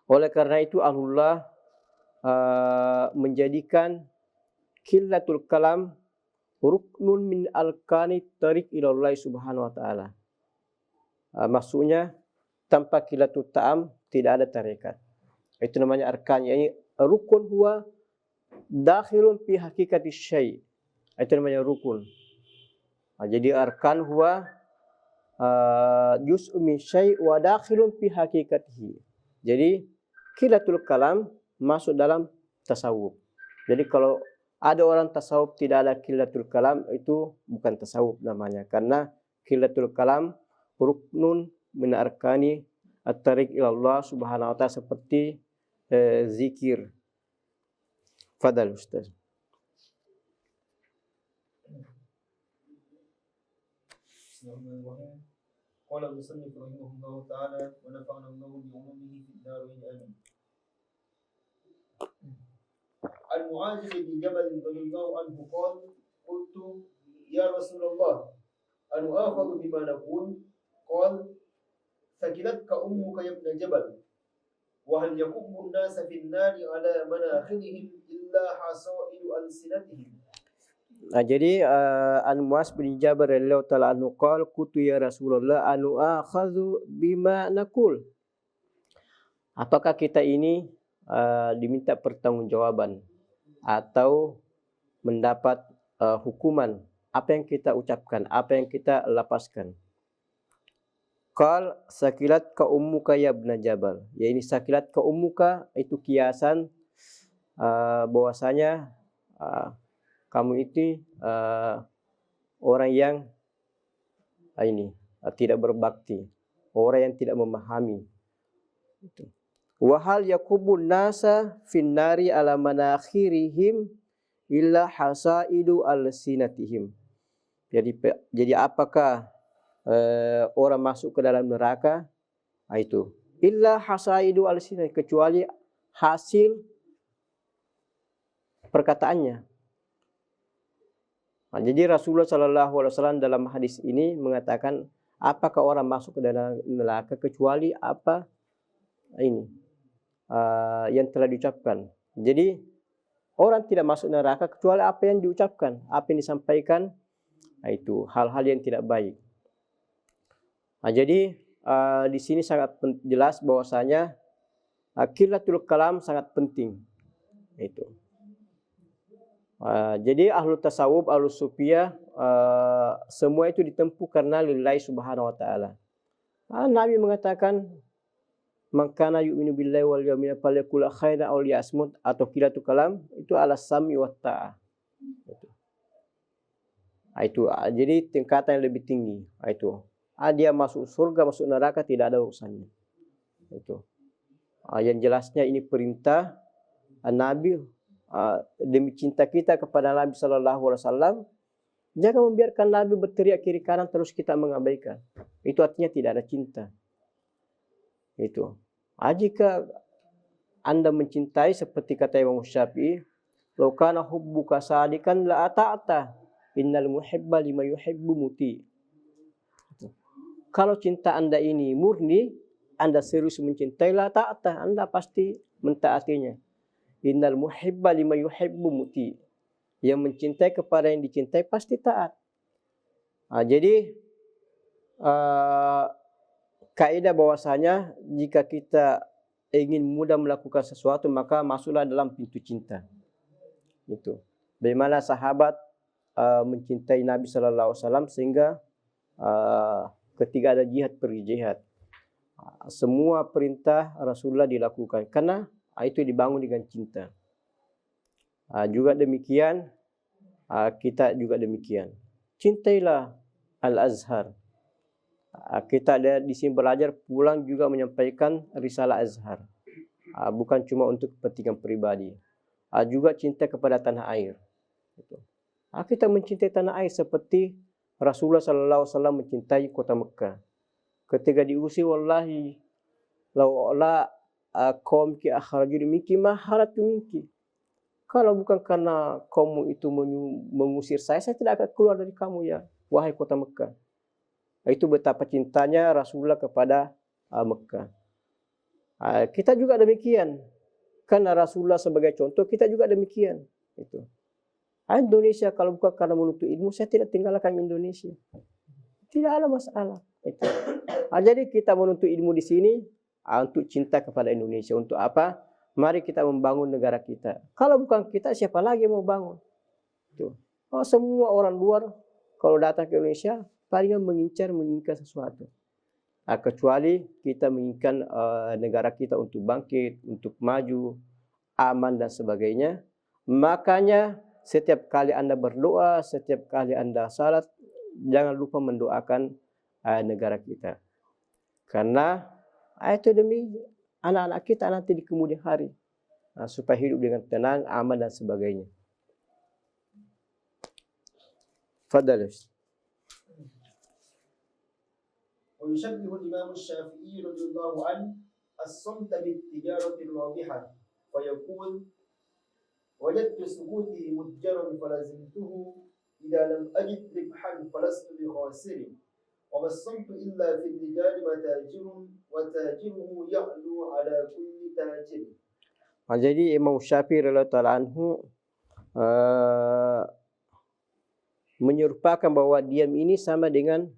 Oleh karena itu ahlullah menjadikan qillatul kalam ruknun min arkani tariq ilallah Subhanahu wa taala. Maksudnya tanpa qillatul ta'am tidak ada tarekat. Itu namanya arkan, yakni rukun huwa dakhilun fi haqiqati syai'. Itu namanya rukun. Jadi arkan huwa juz'un min syai' wa dakhilun fi haqiqatihi. Jadi qillatul kalam masuk dalam tasawuf. Jadi kalau ada orang tasawuf tidak ada qillatul kalam, itu bukan tasawuf namanya. Karena qillatul kalam ruknun min arkani at-tariq ila Allah Subhanahu wa taala seperti zikir. Fadal Ustaz. Bismillahirrahmanirrahim. Qala al-musannif rahimahullahu ta'ala wa nafa'ana Allahu bi 'ulumihi fid dharain amin. Al-Mu'adh bin Jabal radhiyallahu anhu qala qultu ya Rasulullah anu akhadhu bima naqul qala thaqilatka ummuka ya ibn Jabal wa hal yakubbu an-nasa fi an-nari ala manakhirihim illa hasaidu alsinatihim. Jadi an Mu'adz bin Jabal radhiyallahu taala anhu qala qultu ya Rasulullah anu akhadhu bima naqul. Apakah kita ini diminta pertanggungjawaban atau mendapat hukuman apa yang kita ucapkan, apa yang kita lapaskan. Qal sakilat ka ummuka ya ibn Jabal. Ya ini sakilat ka ummuka itu kiasan bahwasanya kamu itu orang yang tidak berbakti, orang yang tidak memahami. Itu. Wa hal yakubun nasa finnari ala manakhirihim illa hasaidu alsinatihim. Jadi apakah orang masuk ke dalam neraka? Itu illa hasaidu alsinatihim, kecuali hasil perkataannya. Jadi Rasulullah SAW dalam hadis ini mengatakan apakah orang masuk ke dalam neraka kecuali apa yang telah diucapkan. Jadi orang tidak masuk neraka kecuali apa yang diucapkan, apa yang disampaikan, itu hal-hal yang tidak baik. Jadi di sini sangat jelas bahwasanya qillatul kalam sangat penting. Itu. Jadi ahlu tasawuf, ahlu sufiyah, semua itu ditempuh karena lillahi subhanahu wa ta'ala. Nabi mengatakan man kana yu'minu billahi wal yawmil akhir falyaqul khairan aw liyasmut, atau qillatul kalam itu ala sami wa ta'ah. Itu. Jadi tingkatan yang lebih tinggi. Itu. Dia masuk surga, masuk neraka tidak ada urusannya. Itu. Yang jelasnya ini perintah Nabi demi cinta kita kepada Nabi sallallahu alaihi wasallam. Jangan membiarkan Nabi berteriak kiri kanan terus kita mengabaikan. Itu artinya tidak ada cinta. Itu. Jika Anda mencintai seperti kata Imam Syafi'i, "Law kana hubbuka sadikan la ata'ta, innal muhibba lima yuhibbu muti." Kalau cinta Anda ini murni, Anda serius mencintai, la ta'ta, Anda pasti mentaatinya. Innal muhibba lima yuhibbu muti. Yang mencintai kepada yang dicintai pasti taat. Jadi kaidah bahwasanya jika kita ingin mudah melakukan sesuatu maka masuklah dalam pintu cinta. Itu. Bagaimana sahabat mencintai Nabi sallallahu alaihi wasallam sehingga ketika ada jihad pergi jihad. Semua perintah Rasulullah dilakukan karena itu dibangun dengan cinta. Juga demikian kita juga demikian. Cintailah Al-Azhar. Kita ada di sini belajar, pulang juga menyampaikan risalah Azhar. Bukan cuma untuk kepentingan pribadi. Juga cinta kepada tanah air. Kita mencintai tanah air seperti Rasulullah SAW mencintai kota Mekah. Ketika diusir, wallahi la qaumki akhraju minki ma haratu minki. Kalau bukan karena kaum itu mengusir saya tidak akan keluar dari kamu ya, wahai kota Mekah. Itu betapa cintanya Rasulullah kepada Mekah. Kita juga demikian. Karena Rasulullah sebagai contoh, kita juga demikian. Itu. Indonesia kalau bukan karena menuntut ilmu, saya tidak tinggalkan Indonesia. Tidak ada masalah. Itu. Jadi kita menuntut ilmu di sini untuk cinta kepada Indonesia. Untuk apa? Mari kita membangun negara kita. Kalau bukan kita, siapa lagi yang mau bangun? Tuh. Semua orang luar kalau datang ke Indonesia paling menginginkan sesuatu. Kecuali kita menginginkan negara kita untuk bangkit, untuk maju, aman dan sebagainya. Makanya setiap kali Anda berdoa, setiap kali Anda salat, jangan lupa mendoakan negara kita. Karena Itu demi anak-anak kita nanti di kemudian hari. Supaya hidup dengan tenang, aman dan sebagainya. Fadal. ويشبه الإمام الشافعي رضي الله عنه الصمت بالتجارة الرابحة فيقول وجدت سكوتي متجرا فلزمته إذا لم أجد ربحا فلست بخاسر وما الصمت إلا في الرجال متاجر وتاجره يعلو على كل تاجر. Jadi Imam Syafi'i radhiyallahu anhu menyerupakan bahwa diam ini sama dengan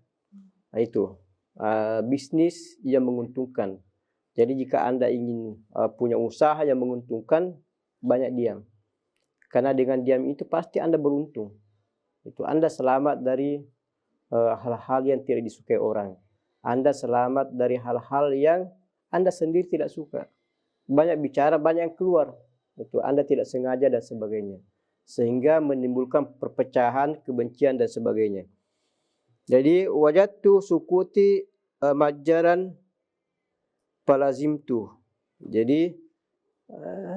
bisnis yang menguntungkan. Jadi jika Anda ingin punya usaha yang menguntungkan, banyak diam. Karena dengan diam itu pasti Anda beruntung. Itu Anda selamat dari hal-hal yang tidak disukai orang. Anda selamat dari hal-hal yang Anda sendiri tidak suka. Banyak bicara, banyak yang keluar. Itu Anda tidak sengaja dan sebagainya. Sehingga menimbulkan perpecahan, kebencian dan sebagainya. Jadi wajadtu sukuti majaran falazimtu. Jadi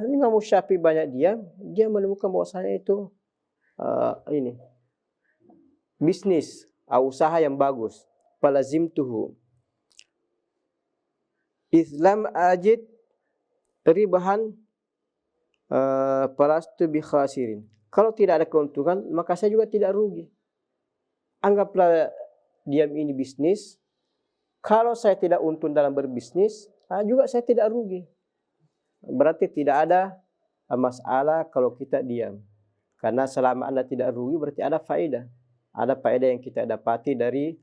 Imam Syafi'i banyak diam, dia menemukan bahwasanya itu bisnis, usaha yang bagus. Falazimtuhu. Islam ajid ribahan falastu bi khasirin. Kalau tidak ada keuntungan, maka saya juga tidak rugi. Anggaplah diam ini bisnis. Kalau saya tidak untung dalam berbisnis, juga saya tidak rugi. Berarti tidak ada masalah kalau kita diam. Karena selama Anda tidak rugi berarti ada faedah. Ada faedah yang kita dapati dari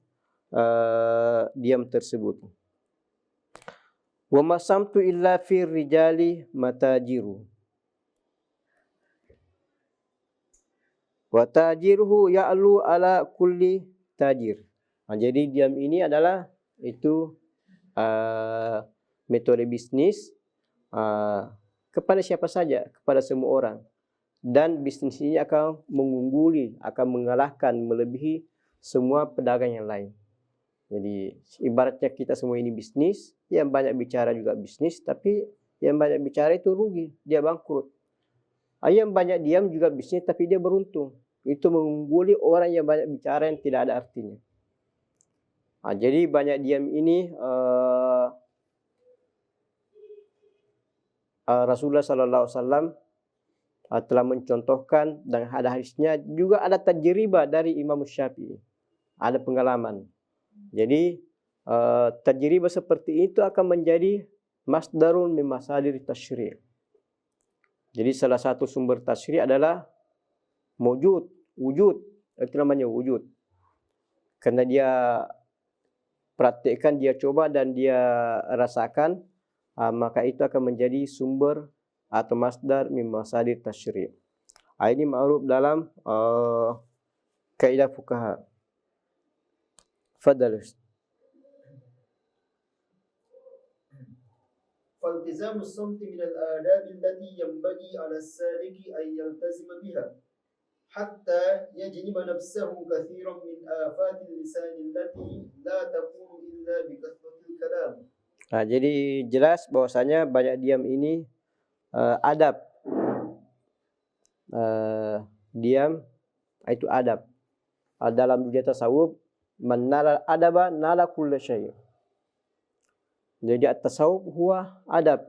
diam tersebut. Wa masamtu illa fi rijali matajiru. Wa tajiruhu ya'lu ala kulli tajir. Jadi diam ini adalah itu metode bisnis kepada siapa saja, kepada semua orang. Dan bisnis ini akan mengungguli, akan mengalahkan, melebihi semua pedagang yang lain. Jadi ibaratnya kita semua ini bisnis, yang banyak bicara juga bisnis, tapi yang banyak bicara itu rugi, dia bangkrut. Yang banyak diam juga bisnis, tapi dia beruntung. Itu mengungguli orang yang banyak bicara yang tidak ada artinya. Jadi banyak diam ini Rasulullah SAW telah mencontohkan dan ada hadisnya, juga ada tajribah dari Imam Syafi'i, ada pengalaman. Jadi tajribah seperti itu akan menjadi masdarun min masadir tasyri'. Jadi salah satu sumber tasyri' adalah wujud, itu namanya wujud. Karena dia praktekkan, dia coba dan dia rasakan, maka itu akan menjadi sumber atau masdar min masadir tasyri'. Ini ma'ruf dalam kaidah fuqaha. Fadal. فالتزام الصمت من الآداب التي ينبغي على السالك أن يلتزم بها حتى يجنب نفسه كثيرا من آفات اللسان التي لا تكون إلا بكثرة الكلام. Jadi jelas bahwasanya banyak diam ini adab. Diam itu adab. Dalam dunia tasawuf, man nala adaba nala kulla syai'. Jadi at-tasawuf huwa adab.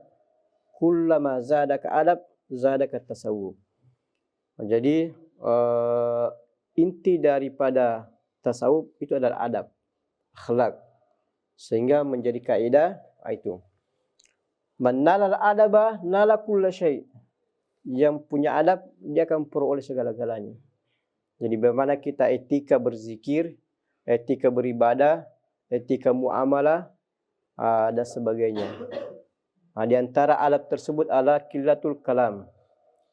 Kullama zadaka adab zadaka tasawuf. Jadi inti daripada tasawuf itu adalah adab, akhlak. Sehingga menjadi kaidah itu. Man nala adaba nala kulla syai'. Yang punya adab dia akan peroleh segala-galanya. Jadi bagaimana kita etika berzikir, etika beribadah, etika muamalah dan sebagainya. Di antara adab tersebut adalah qillatul kalam.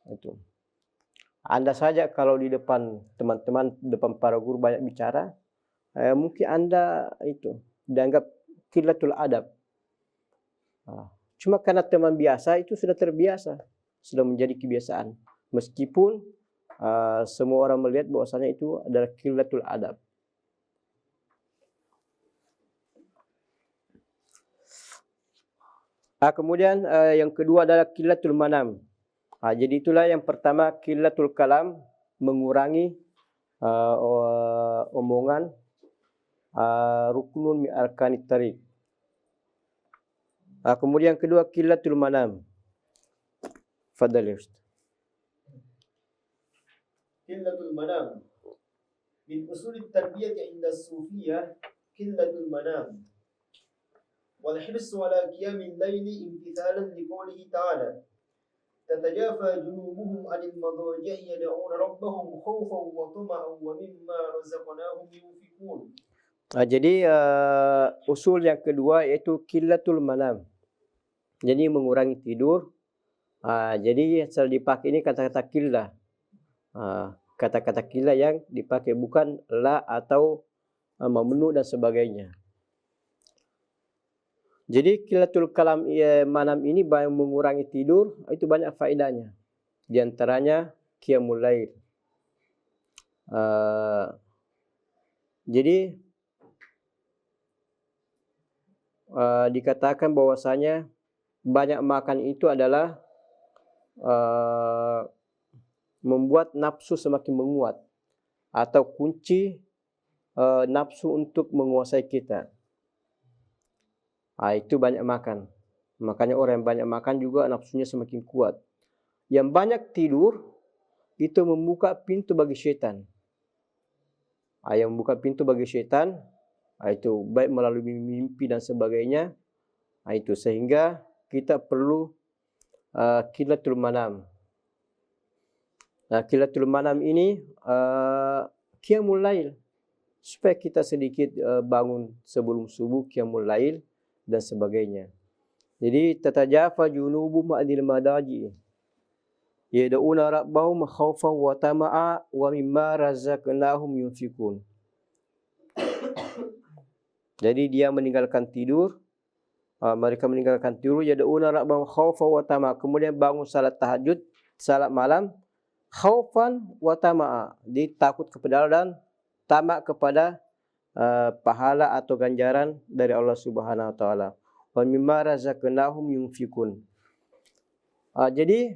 Itu. Anda saja kalau di depan teman-teman, depan para guru banyak bicara, mungkin Anda itu dianggap qillatul adab. Cuma karena teman biasa itu sudah terbiasa, sudah menjadi kebiasaan. Meskipun semua orang melihat bahwasanya itu adalah qillatul adab. Kemudian yang kedua adalah qillatul manam. Jadi itulah yang pertama, qillatul kalam, mengurangi omongan, ruknun min arkanit tariq. Kemudian yang kedua qillatul manam. Fadhal ya Ustaz. Qillatul manam. Min usul at-tarbiyah 'inda as-sufiyyah qillatul manam. Wal hirsu ala qiyamil laili imtithalan liqoulihi ta'ala. Tatajafa junubuhum 'anil madaji'i yad'una rabbahum khaufan wa tama'an wa mimma razaqnahum yunfiqun. Jadi usul yang kedua yaitu qillatul manam. Jadi mengurangi tidur. Jadi selalu dipakai ini kata-kata qillah. Kata-kata qillah yang dipakai, bukan la atau mamnu dan sebagainya. Jadi qillatul kalam manam ini mengurangi tidur, itu banyak faedahnya. Di antaranya qiyamul lail. Jadi dikatakan bahwasanya banyak makan itu adalah membuat nafsu semakin menguat, atau kunci nafsu untuk menguasai kita. Itu banyak makan. Makanya orang yang banyak makan juga nafsunya semakin kuat. Yang banyak tidur itu membuka pintu bagi syaitan. Yang membuka pintu bagi syaitan, itu baik melalui mimpi dan sebagainya. Itu sehingga kita perlu qillatul manam. Qillatul manam ini qiyamul lail, supaya kita sedikit bangun sebelum subuh, qiyamul lail dan sebagainya. Jadi tatajafa junubuhum 'anil madaji yad'una rabbahum khaufan wa tama'a wa mimma razaqnahum yunfiqun. Jadi dia meninggalkan tidur, mereka meninggalkan tidur, yad'una rabbahum khaufan wa tama'a, kemudian bangun salat tahajud, salat malam, khaufan wa tama'a, dia takut kepada Allah dan tamak kepada pahala atau ganjaran dari Allah Subhanahu wa taala. Wa mimma razaqnahum yunfiqun. Jadi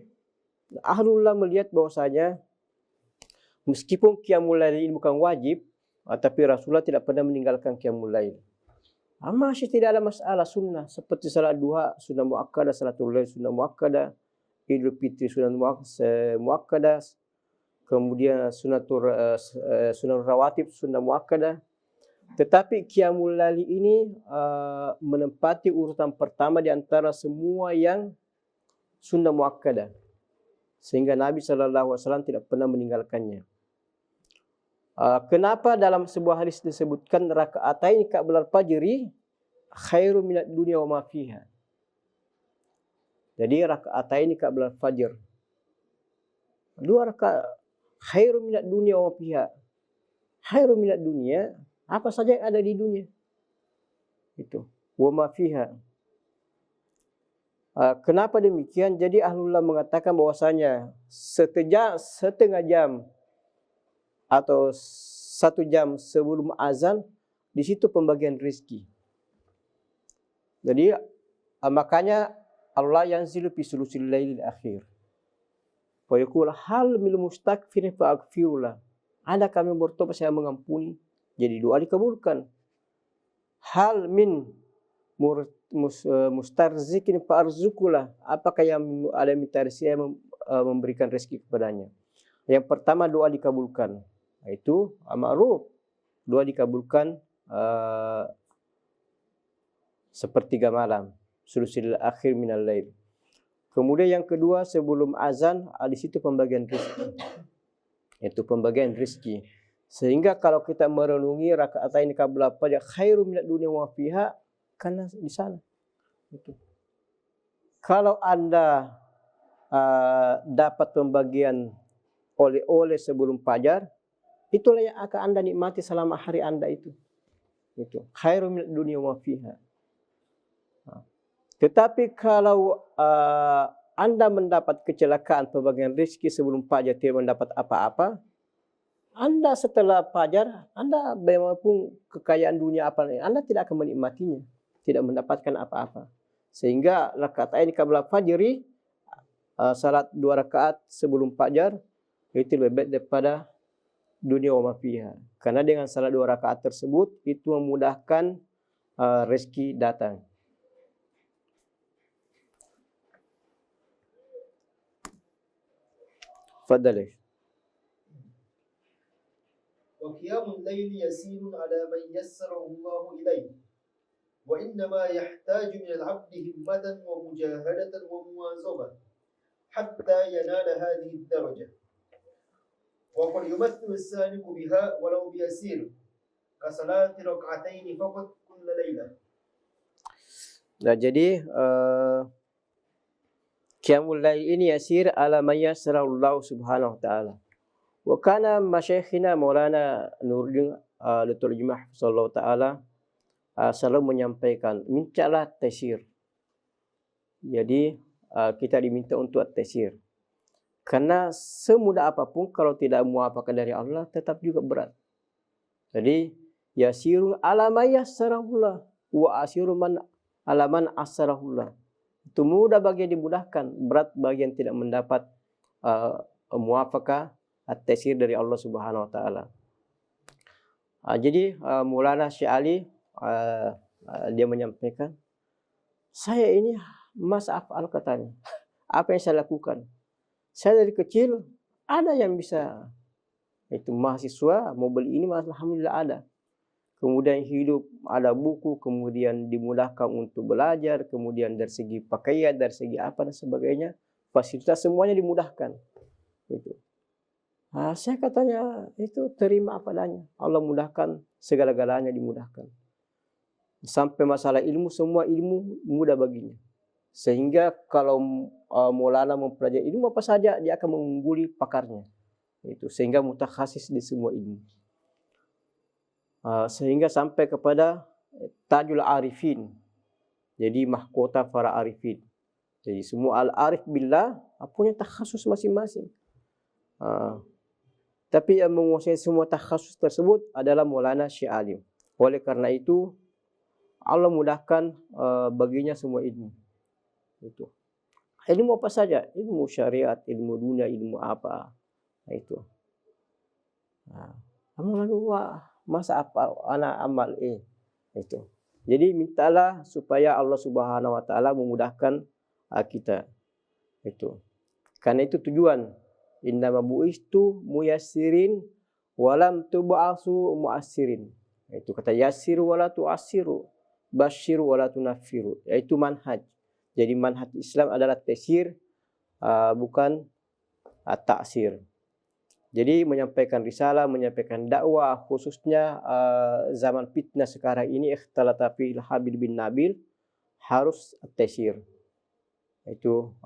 ahlullah melihat bahwasanya meskipun qiyamul lail ini bukan wajib, tapi Rasulullah tidak pernah meninggalkan qiyamul lail. Masih tidak ada masalah sunnah, seperti salat duha sunnah muakkadah, salatul lail sunnah muakkadah, Idul Fitri sunnah muakkadah, kemudian sunnah rawatib sunnah muakkadah. Tetapi qiyamul lail ini menempati urutan pertama di antara semua yang sunnah muakkadah, sehingga Nabi SAW tidak pernah meninggalkannya. Kenapa dalam sebuah hadis disebutkan raka'ataini qablal fajri khairu minad dunya wa ma fiha. Jadi raka'ataini qablal fajr, 2 rakaat khairu minad dunya wa ma fiha. Khairu minad dunya, apa saja yang ada di dunia. Itu wa ma fiha. Kenapa demikian? Jadi ahlullah mengatakan bahwasanya setengah jam atau 1 jam sebelum azan, di situ pembagian rezeki. Jadi makanya Allah yanzilu fi sulusil lailil akhir. Wa yaqul hal mil mustakfirin fa aghfirullah. Ada kami bertobat, saya mengampuni. Jadi doa dikabulkan. Hal min mustarzikin fa arzukulah. Apakah yang ada minta rezeki, saya memberikan rezeki kepadanya. Yang pertama doa dikabulkan. Itu ma'ruf. Doa dikabulkan sepertiga malam, sulusil akhir minal lail. Kemudian yang kedua sebelum azan, di situ pembagian rezeki. Itu pembagian rezeki. Sehingga kalau kita merenungi raka'ataini qabla fajr khairu minad dunya wa fiha, karena di sana. Itu. Kalau Anda dapat pembagian oleh-oleh sebelum fajar, itulah yang akan Anda nikmati selama hari Anda itu. Itu khairu minad dunya wa fiha. Tetapi kalau Anda mendapat kecelakaan pembagian rezeki sebelum fajar, tidak mendapat apa-apa, Anda setelah fajar, Anda bagaimanapun kekayaan dunia apa, Anda tidak akan menikmatinya, tidak mendapatkan apa-apa. Sehingga rakaatain qabla fajri, salat 2 rakaat sebelum fajar itu lebih baik daripada dunia wa ma fiha. Karena dengan salat 2 rakaat tersebut itu memudahkan rezeki datang. Fadhali. وقيام الليل يسير على من يسره الله إليه وإنما يحتاج من العبد همة ومجاهدة ومواظبة حتى ينال هذه الدرجة وقد يمثل السالك بها ولو بيسير كصلاة ركعتين فقط كل ليلة. Nah, jadi qiyamul lail ini yasir ala man yassarahu Allah Subhanahu wa taala. Wa kana masyayikhina Maulana Nuruddin Lutul Jumah sallallahu taala selalu menyampaikan mintalah taysir. Jadi kita diminta untuk at-taysir. Karena semudah apapun kalau tidak muwafaqah dari Allah tetap juga berat. Jadi yasirun ala man yassarahullah wa asirun man ala man asarahullah. Itu mudah bagi yang dimudahkan, berat bagi yang tidak mendapat muwafaqah at-taysir dari Allah Subhanahu wa taala. Jadi Maulana Syekh Ali dia menyampaikan, saya ini masa afal katanya. Apa yang saya lakukan? Saya dari kecil ada yang bisa itu mahasiswa mau beli ini alhamdulillah ada. Kemudian hidup ada buku, kemudian dimudahkan untuk belajar, kemudian dari segi pakaian, dari segi apa dan sebagainya, fasilitas semuanya dimudahkan. Itu. Saya katanya itu terima apa adanya. Allah mudahkan, segala-galanya dimudahkan. Sampai masalah ilmu, semua ilmu mudah baginya. Sehingga kalau Maulana mempelajari ilmu apa saja, dia akan mengungguli pakarnya. Itu sehingga mutakhasis di semua ilmu. Sehingga sampai kepada Tajul Arifin. Jadi mahkota para arifin. Jadi semua al-arif billah punya takhasus masing-masing. Tapi yang menguasai semua takhasus tersebut adalah Maulana Syekh Ali. Oleh karena itu Allah mudahkan baginya semua ilmu. Itu. Ilmu apa saja? Ilmu syariat, ilmu dunia, ilmu apa? Itu. Lalu masa apa anak amal itu. Jadi mintalah supaya Allah Subhanahu wa taala memudahkan kita. Itu. Karena itu tujuan. Innama bu'istu muyassirin walam tub'asu mu'assirin. Itu kata yassiru wala tu'assiru, basyiru wala tunaffiru. Yaitu manhaj. Jadi manhaj Islam adalah taysir, bukan ta'sir. Jadi menyampaikan risalah, menyampaikan dakwah, khususnya zaman fitnah sekarang ini ikhtalata fil habil bin nabil, harus taysir. Itu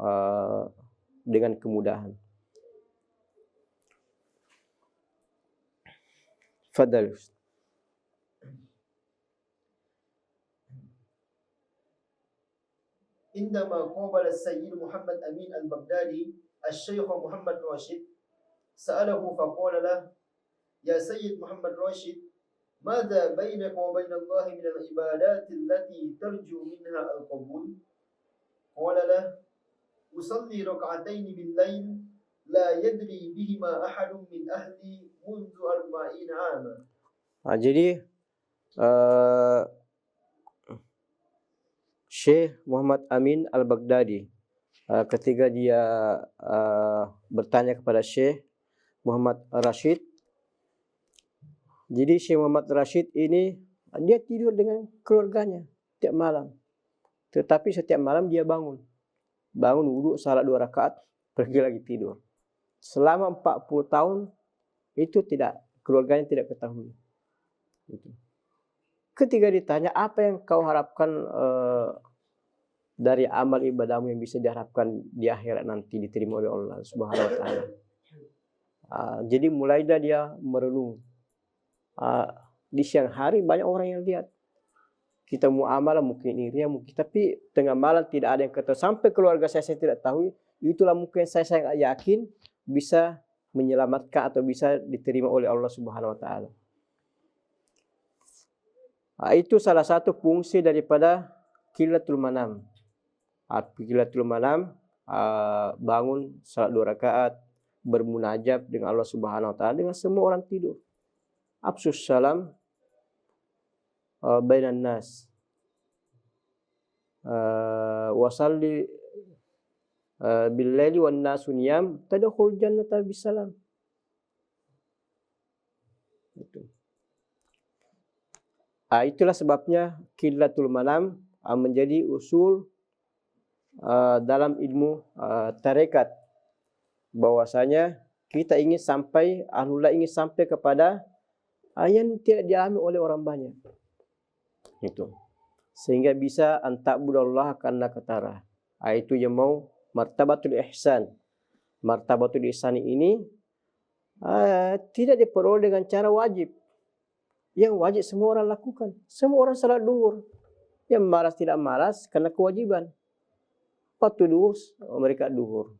dengan kemudahan. Fadal. عندما قابل السيد محمد أمين البغدادي الشيخ محمد راشد سأله فقال له يا سيد محمد راشد ماذا بينك وبين الله من العبادات التي ترجو منها القبول؟ قال له أصلي ركعتين بالليل لا يدري بهما أحد من أهلي منذ 40 عاما. Jadi Syekh Muhammad Amin Al-Baghdadi ketika dia bertanya kepada Syekh Muhammad Rashid. Jadi Syekh Muhammad Rashid ini dia tidur dengan keluarganya setiap malam. Tetapi setiap malam dia bangun wudu, salat 2 rakaat, pergi lagi tidur. Selama 40 tahun itu keluarganya tidak ketahui. Itu. Ketika ditanya apa yang kau harapkan dari amal ibadahmu yang bisa diharapkan di akhirat nanti diterima oleh Allah Subhanahu wa taala. Jadi mulai dah dia merenung. Di siang hari banyak orang yang lihat. Kita muamalah mungkin iri, mungkin, tapi tengah malam tidak ada yang ketahui. Sampai keluarga saya tidak tahu. Itulah mungkin saya yakin bisa menyelamatkan atau bisa diterima oleh Allah Subhanahu wa taala. Itu salah satu fungsi daripada qillatul manam. Qilatul manam, bangun salat 2 rakaat, bermunajat dengan Allah Subhanahu wa taala dengan semua orang tidur. Afsus salam bainan nas. Wasalli bil laili wan nasu niyam tadkhul jannata bisalam. Itu. Itulah sebabnya qilatul manam menjadi usul dalam ilmu tarekat, bahwasanya kita ingin sampai, ahlullah ingin sampai kepada yang tidak dialami oleh orang banyak. Itu. Sehingga bisa antakbudallah karena ketara. Itu yang mau martabatul ihsan. Martabatul ihsan ini tidak diperoleh dengan cara wajib. Yang wajib semua orang lakukan. Semua orang salat duhur. Yang malas tidak malas karena kewajiban. Waktu duhur, mereka duhur,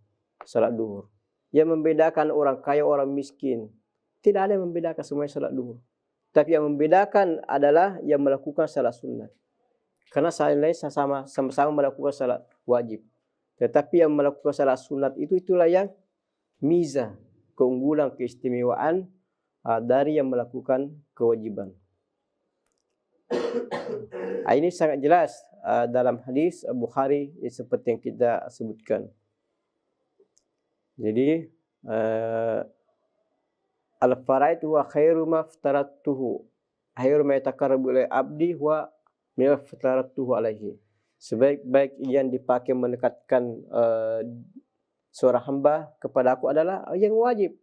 salat duhur. Yang membedakan orang kaya, orang miskin, tidak ada yang membedakan, semuanya salat duhur. Tapi yang membedakan adalah yang melakukan salat sunat. Karena sama-sama melakukan salat wajib. Tetapi yang melakukan salat sunat itulah yang mizah, keunggulan, keistimewaan dari yang melakukan kewajiban. Ini sangat jelas dalam hadis Bukhari seperti yang kita sebutkan. Jadi al-faraid huwa khairu ma aftaratuhu, khairu ma yataqarrabu ilai abdi wa ma aftaratuhu alaihi. Sebaik-baik yang dipakai mendekatkan seorang hamba kepada aku adalah yang wajib.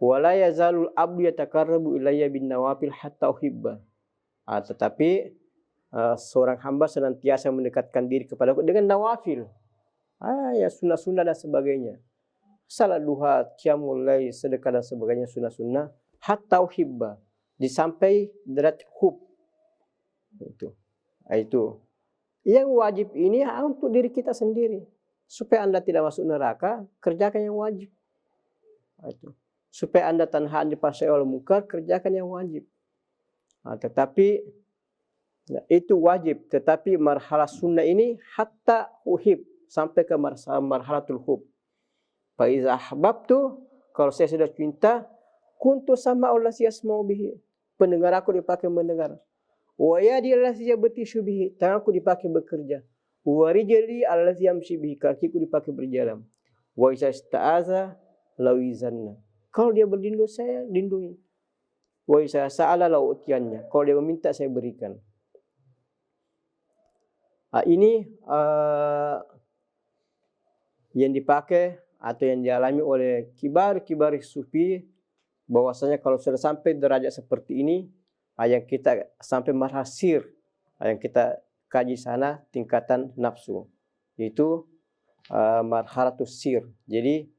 Wala yazalul abdu yataqarrabu ilayya bin nawafil hatta uhibba. Tetapi seorang hamba senantiasa mendekatkan diri kepada aku dengan nawafil, ya sunnah-sunnah dan sebagainya, salat duha, qiyamul lail, sedekah dan sebagainya, sunnah-sunnah, hatta uhibba, disampai derajat hub. Itu yang wajib ini untuk diri kita sendiri, supaya Anda tidak masuk neraka, kerjakan yang wajib. Itu supaya Anda tahan dipasai oleh munkar, kerjakan yang wajib. Tetapi itu wajib, tetapi marhalah sunnah ini hatta uhib, sampai ke marhalatul hub. Fa iza ahbabtu, kalau saya sudah cinta, kuntu sama Allah yasma'u bihi, pendengar aku dipakai mendengar. Wa yadi allazi yabtishu bihi, tanganku dipakai bekerja. Wa rijli allazi yamshi bihi, kakiku dipakai berjalan. Wa iza ista'aza lawizanna, kalau dia berlindung saya lindungi. Wa iza sa'ala la'utiyannya, kalau dia meminta saya berikan. Ini yang dipakai atau yang dialami oleh kibar sufi, bahwasanya kalau sudah sampai derajat seperti ini, yang kita sampai marhasir, yang kita kaji sana tingkatan nafsu, yaitu marhalatus sir. Jadi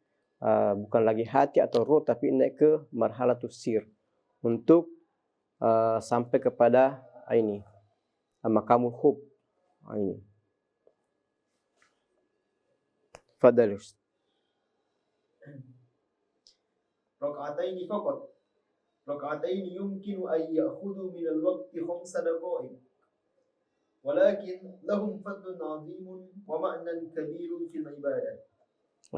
bukan lagi hati atau ruh, tapi naik ke marhalatus sir untuk sampai kepada ini makamul hub. Ini fadalus ركعتين فقط ركعتين يمكن أن يأخذوا من الوقت 5 دقائق ولكن لهم فضل عظيم ومعنى كبير في العبادة.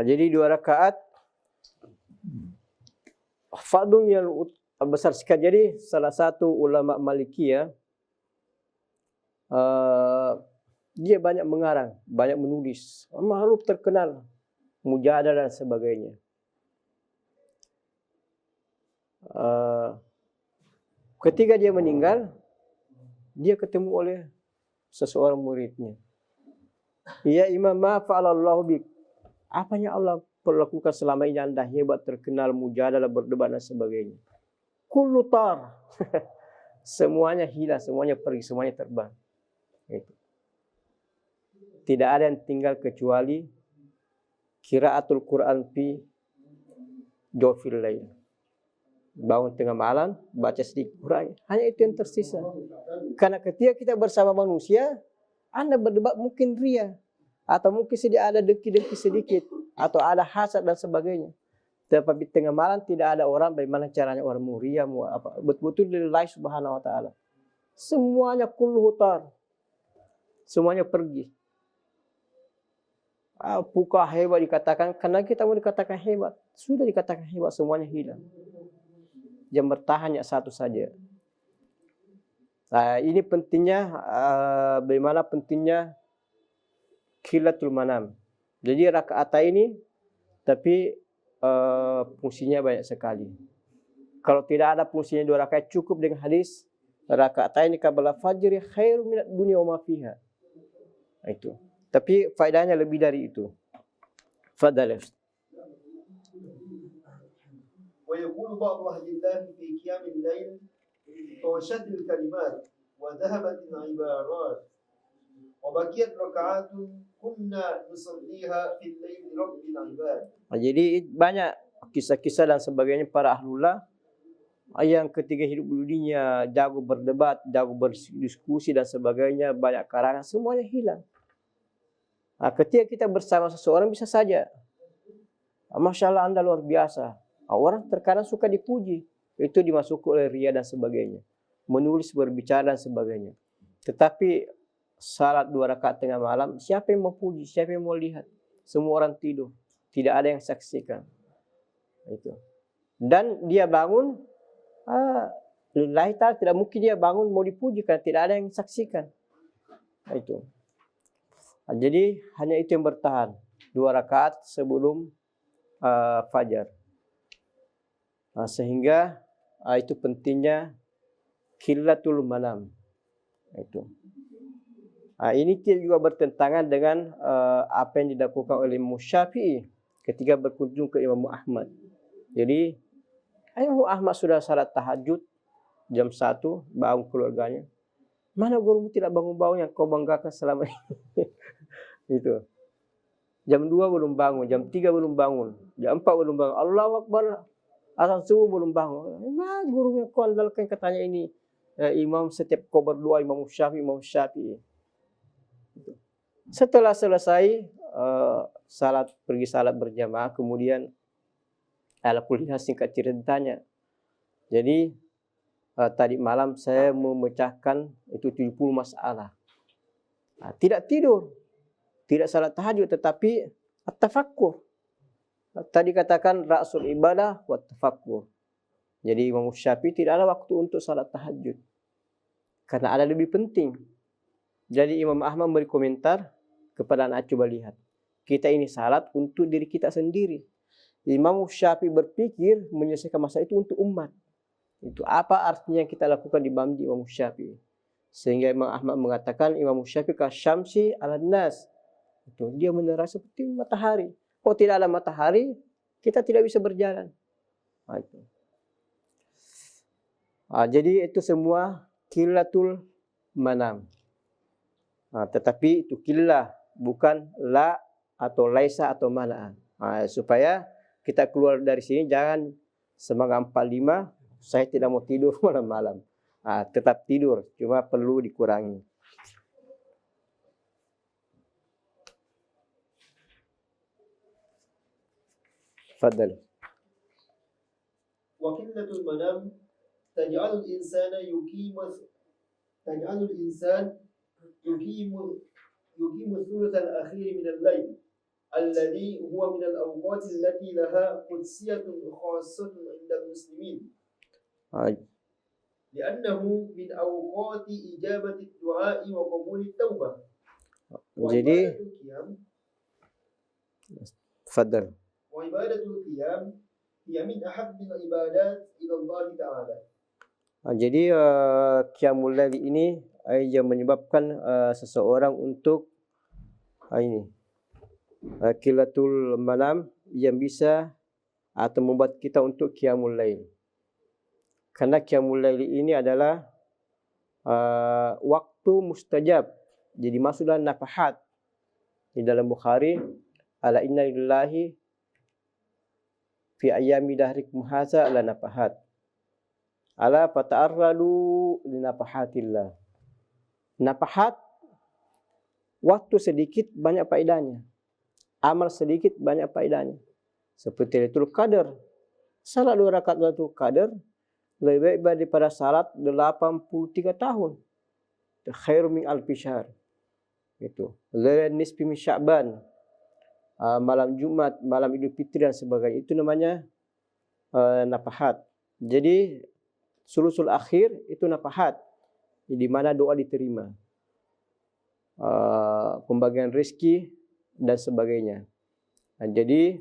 Jadi 2 rakaat fadl yang besar sekali. Jadi salah satu ulama Malikiyah dia banyak mengarang, banyak menulis, makhluk terkenal, Mujahadah dan sebagainya. Ketika dia meninggal, dia ketemu oleh seseorang muridnya. Ya Imam, ma fa'alallahu bik, apa yang Allah perlakukan selama ini, Anda hebat, terkenal, mujahadah, berdebat dan sebagainya. Kullu tar, semuanya hilang, semuanya pergi, semuanya terbang. Itu. Tidak ada yang tinggal kecuali qiraatul Quran fi jawfil lail. Bangun tengah malam, baca sedikit Quran. Hanya itu yang tersisa. Karena ketika kita bersama manusia, Anda berdebat mungkin ria, atau mungkin ada dengki-dengki sedikit, atau ada hasad dan sebagainya. Tapi tengah malam tidak ada orang, bagaimana caranya orang mau ria, mau apa. Betul-betul lillahi subhanahu wa ta'ala. Semuanya kullu hutar. Semuanya pergi. Apakah hebat dikatakan? Karena kita mau dikatakan hebat. Sudah dikatakan hebat, semuanya hilang. Yang bertahan hanya satu saja. Nah, ini pentingnya, bagaimana pentingnya khilatul manam. Jadi rakaat ini, tapi fungsinya banyak sekali. Kalau tidak ada fungsinya 2 rakaat, cukup dengan hadis rakaat ini qabla fajri khairu minad dunya wa ma fiha. Itu. Tapi faedahnya lebih dari itu. Fadal. ويقول بعض أهل الله في قيام الليل طوشت الكلمات وذهبت العبارات وبقيت ركعات كنا نصليها في الليل رب العباد. Jadi banyak kisah-kisah dan sebagainya para ahlullah yang ketika hidup di dunia jago berdebat, jago berdiskusi dan sebagainya, banyak karangan, semuanya hilang. Ketika kita bersama seseorang bisa saja, Masya Allah Anda luar biasa. Orang terkadang suka dipuji, itu dimasuk oleh ria dan sebagainya, menulis, berbicara dan sebagainya. Tetapi salat 2 rakaat tengah malam, siapa yang mau puji, siapa yang mau lihat? Semua orang tidur, tidak ada yang saksikan. Itu. Dan dia bangun, lillahi ta'ala, tidak mungkin dia bangun mau dipuji karena tidak ada yang saksikan. Itu. Jadi hanya itu yang bertahan, 2 rakaat sebelum fajar. Sehingga itu pentingnya khilatul manam. Itu. Ini juga bertentangan dengan apa yang dilakukan oleh Imam Syafi'i ketika berkunjung ke Imam Ahmad. Jadi Imam Ahmad sudah salat tahajud jam 1, bangun keluarganya. Mana gurumu tidak bangun-bangun yang kau banggakan selama ini? Itu. Jam 2 belum bangun, jam 3 belum bangun, jam 4 belum bangun. Allahu Akbar, azan subuh belum bangun. Mana guru yang kau andalkan katanya ini? Imam setiap kau berdoa Imam Syafi'i. Setelah selesai pergi salat berjamaah, kemudian ala kuliah singkat ceritanya. Jadi tadi malam saya memecahkan itu 70 masalah. Tidak tidur, tidak salat tahajud, tetapi at-tafakkur. Tadi katakan ra'sul ibadah wa tafakkur. Jadi Imam Syafi'i tidak ada waktu untuk salat tahajud karena ada lebih penting. Jadi Imam Ahmad beri komentar kepada anak, coba lihat, kita ini salat untuk diri kita sendiri. Imam Syafi'i berpikir menyelesaikan masalah itu untuk umat. Itu apa artinya yang kita lakukan di bamdi Imam Syafi'i. Sehingga Imam Ahmad mengatakan Imam Syafi'i kasyamsi ala nas. Itu dia menerang seperti matahari. Kalau tidak ada matahari, kita tidak bisa berjalan. Jadi itu semua khilatul manam. Tetapi itu khillah, bukan la atau laisa atau mana. Supaya kita keluar dari sini jangan semangat 45, saya tidak mau tidur malam-malam. Tetap tidur, cuma perlu dikurangi. Fadal. وقلة المنام تجعل الإنسان يقيم الثلث الأخير من الليل الذي هو من الأوقات التي لها قدسية خاصة عند المسلمين لأنه من أوقات إجابة الدعاء وقبول التوبة. Jadi فضل. وعبادة القيام هي من أحب العبادات إلى الله تعالى. Jadi qiyamul lail ini yang menyebabkan seseorang untuk khilatul manam yang bisa atau membuat kita untuk qiyamul lail. Karena qiyamul lail ini adalah waktu mustajab. Jadi masuklah nafahat. Di dalam Bukhari, ala inna lillahi fi ayami dahrikum hadza la nafahat. Ala fata'arradu li nafahatillah. Nafahat, waktu sedikit banyak faedahnya. Amal sedikit banyak faedahnya. Seperti Lailatul Qadar. Salat 2 rakaat Lailatul Qadar lebih baik daripada salat 83 tahun. Khairu min alfi syahr. Itu. Lailatul nisfi min Sya'ban. malam Jumat, malam Idul Fitri dan sebagainya. Itu namanya nafahat. Jadi sulusul akhir itu nafahat, di mana doa diterima, pembagian rezeki dan sebagainya. Jadi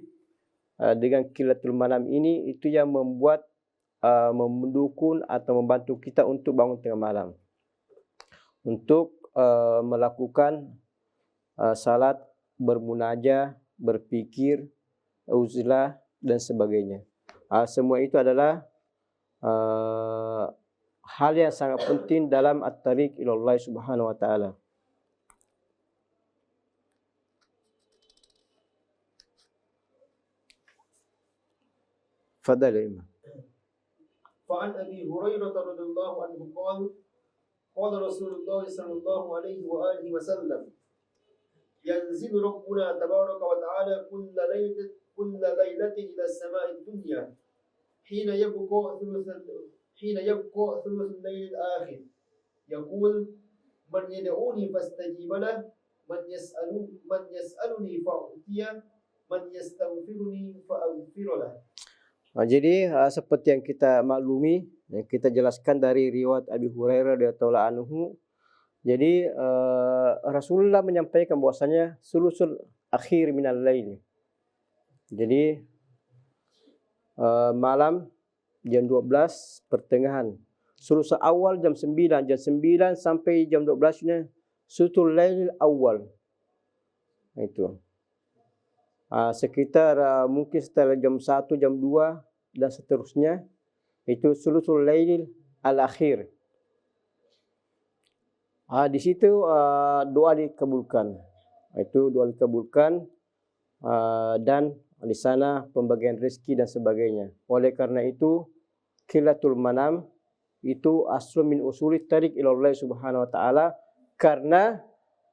dengan Qilatul Manam ini itu yang membuat mendukung atau membantu kita untuk bangun tengah malam, untuk melakukan salat, bermunajah, berpikir, uzlah dan sebagainya. Semua itu adalah hal yang sangat penting dalam at-tariq ilallah subhanahu wa ta'ala. Fadal ya Imam. فعن أبي هريرة رضي الله عنه قال قال رسول الله صلى الله عليه وآله وسلم ينزل ربنا تبارك وتعالى كل ليلة إلى السماء الدنيا حين يبقى ثلث الليل الآخر يقول من يدعوني فاستجيب له من يسألني فأعطيه من يستغفرني فأغفر له. Jadi seperti yang kita maklumi, yang kita jelaskan dari riwayat Abi Hurairah radhiyallahu anhu. Jadi Rasulullah menyampaikan bahwasanya sulusul akhir minal lail. Jadi malam jam 12 pertengahan. Sulusul awal jam 9, jam 9 sampai jam 12 nya sulusul lail awal. Itu. Sekitar mungkin setelah jam 1, jam 2 dan seterusnya, itu sulusul lail al-akhir. Di situ doa dikabulkan. Itu doa dikabulkan dan di sana pembagian rezeki dan sebagainya. Oleh karena itu Qilatul Manam itu aslun min usulit tariq ilallah subhanahu wa ta'ala, karena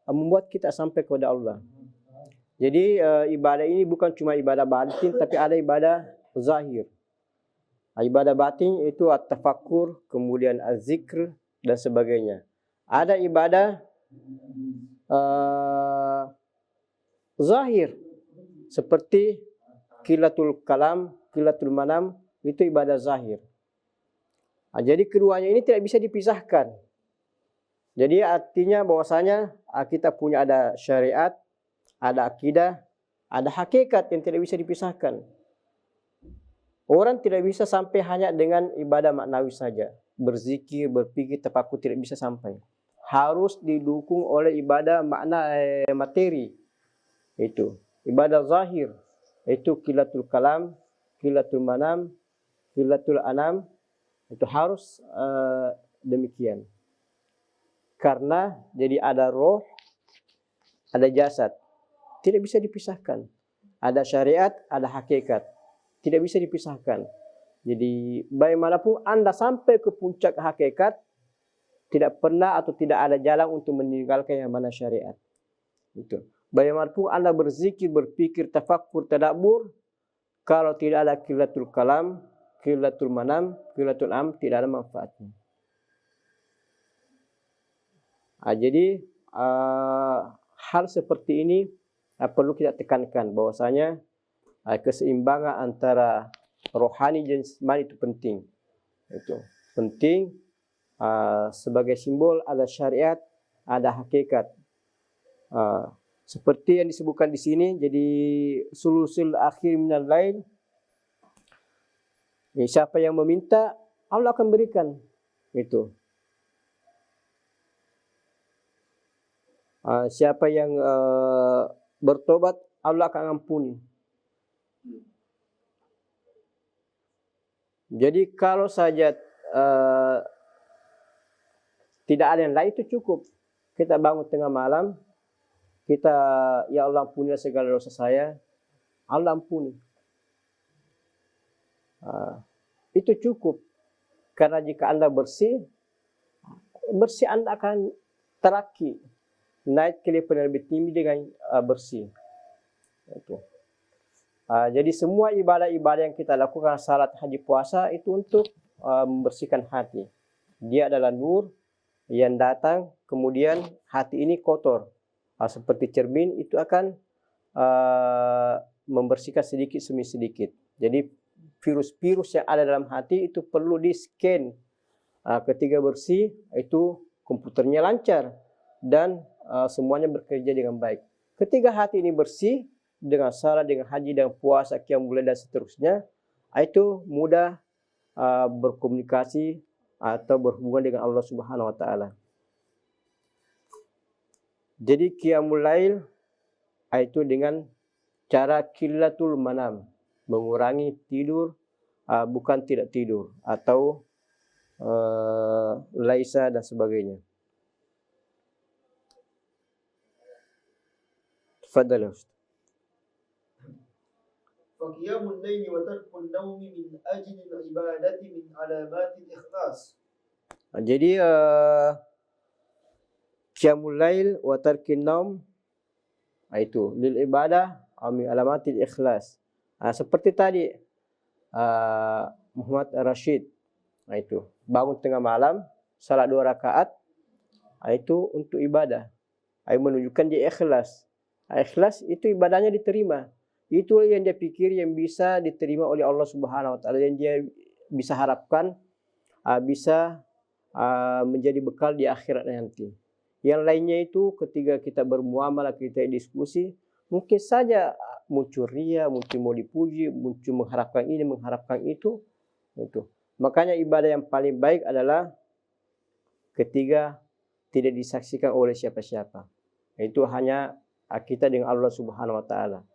membuat kita sampai kepada Allah. Jadi ibadah ini bukan cuma ibadah batin, tapi ada ibadah zahir. Ibadah batin itu at-tafakkur, kemudian az-zikr dan sebagainya. Ada ibadah zahir seperti Qilatul Kalam, Qilatul Manam, itu ibadah zahir. Jadi keduanya ini tidak bisa dipisahkan. Jadi artinya bahwasanya kita punya ada syariat, ada akidah, ada hakikat yang tidak bisa dipisahkan. Orang tidak bisa sampai hanya dengan ibadah maknawi saja. Berzikir, berpikir, tafakkur tidak bisa sampai. Harus didukung oleh ibadah makna materi. Itu ibadah zahir. Itu Qilatul Kalam, Qilatul Manam, Qilatul Anam. Itu harus demikian. Karena jadi ada roh, ada jasad. Tidak bisa dipisahkan. Ada syariat, ada hakikat. Tidak bisa dipisahkan. Jadi bagaimanapun Anda sampai ke puncak hakikat, tidak pernah atau tidak ada jalan untuk meninggalkan yang mana syariat. Itu. Bagaimanapun Anda berzikir, berpikir, tafakkur, tadabbur, kalau tidak ada Qilatul Kalam, Qilatul Manam, Qilatul Am, tidak ada manfaatnya. Jadi hal seperti ini perlu kita tekankan bahwasanya keseimbangan antara rohani dan jasmani itu penting. Itu penting sebagai simbol ada syariat, ada hakikat. Seperti yang disebutkan di sini, jadi sulusul akhir minal lail. Siapa yang meminta, Allah akan berikan. Itu. Siapa yang bertobat, Allah akan ampuni. Jadi kalau saja tidak ada yang lain itu cukup. Kita bangun tengah malam, kita ya Allah ampunilah segala dosa saya, Allah ampuni. Itu cukup. Karena jika Anda bersih Anda akan teraki, naik ke level yang lebih tinggi dengan bersih. Itu. Jadi semua ibadah-ibadah yang kita lakukan, salat, haji, puasa, itu untuk membersihkan hati. Dia adalah nur yang datang, kemudian hati ini kotor. Seperti cermin, itu akan membersihkan sedikit demi sedikit. Jadi virus-virus yang ada dalam hati itu perlu di-scan. Ketika bersih, itu komputernya lancar dan semuanya bekerja dengan baik. Ketika hati ini bersih dengan salat, dengan haji, dengan puasa, qiyamul lail dan seterusnya, itu mudah berkomunikasi atau berhubungan dengan Allah Subhanahu wa taala. Jadi qiyamul lail itu dengan cara qillatul manam, mengurangi tidur, bukan tidak tidur, atau laisa dan sebagainya. Tafadhal. فقيام الليل وترك النوم من أجل العبادة من علامات الإخلاص. Jadi qiyamul lail wa tarkin naum itu lil ibadah min alamatil ikhlas. Seperti tadi Muhammad Rashid itu bangun tengah malam salat 2 rakaat itu untuk ibadah. Menunjukkan dia ikhlas. Ikhlas itu ibadahnya diterima. Itu yang dia pikir yang bisa diterima oleh Allah Subhanahu wa taala, yang dia bisa harapkan bisa menjadi bekal di akhirat nanti. Yang lainnya itu ketika kita bermuamalah, kita diskusi, mungkin saja muncul ria, muncul mau dipuji, muncul mengharapkan ini, mengharapkan itu. Makanya ibadah yang paling baik adalah ketika tidak disaksikan oleh siapa-siapa. Itu hanya kita dengan Allah Subhanahu wa taala.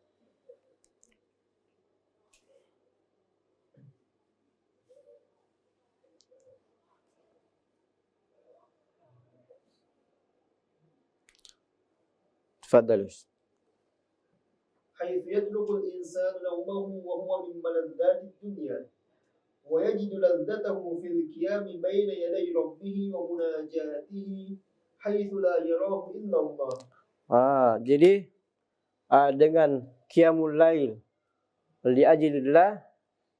تفضل. حيث يترك الإنسان نومه وهو من ملذات الدنيا ويجد لذته في القيام بين يدي ربه ومناجاته حيث لا يراه إلا الله. Jadi dengan qiyamul lail li ajlillah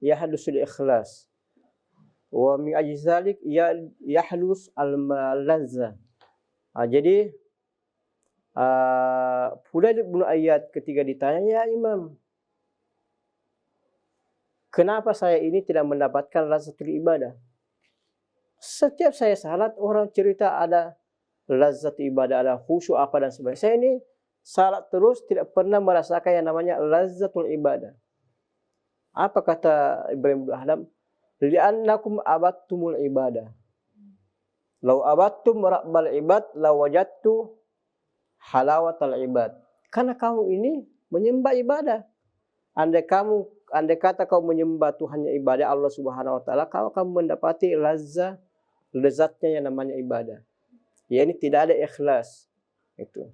yahdusul ikhlas wa min ajli zalik yahlus al-lazza. Jadi Fudail bin Iyad ketika ditanya, ya Imam, kenapa saya ini tidak mendapatkan lazzatul ibadah? Setiap saya salat orang cerita ada lazzatul ibadah, ada khusyuk apa dan sebagainya. Saya ini salat terus tidak pernah merasakan yang namanya lazzatul ibadah. Apa kata Ibrahim bin Adham? Li'annakum abattumul ibadah. Lau abattum rabbal ibad la wajadtu halawatal ibad. Karena kamu ini menyembah ibadah. Andai kata kau menyembah Tuhan yang ibadah Allah Subhanahu wa taala, kau akan mendapati lezatnya yang namanya ibadah. Ya, ini tidak ada ikhlas. Itu.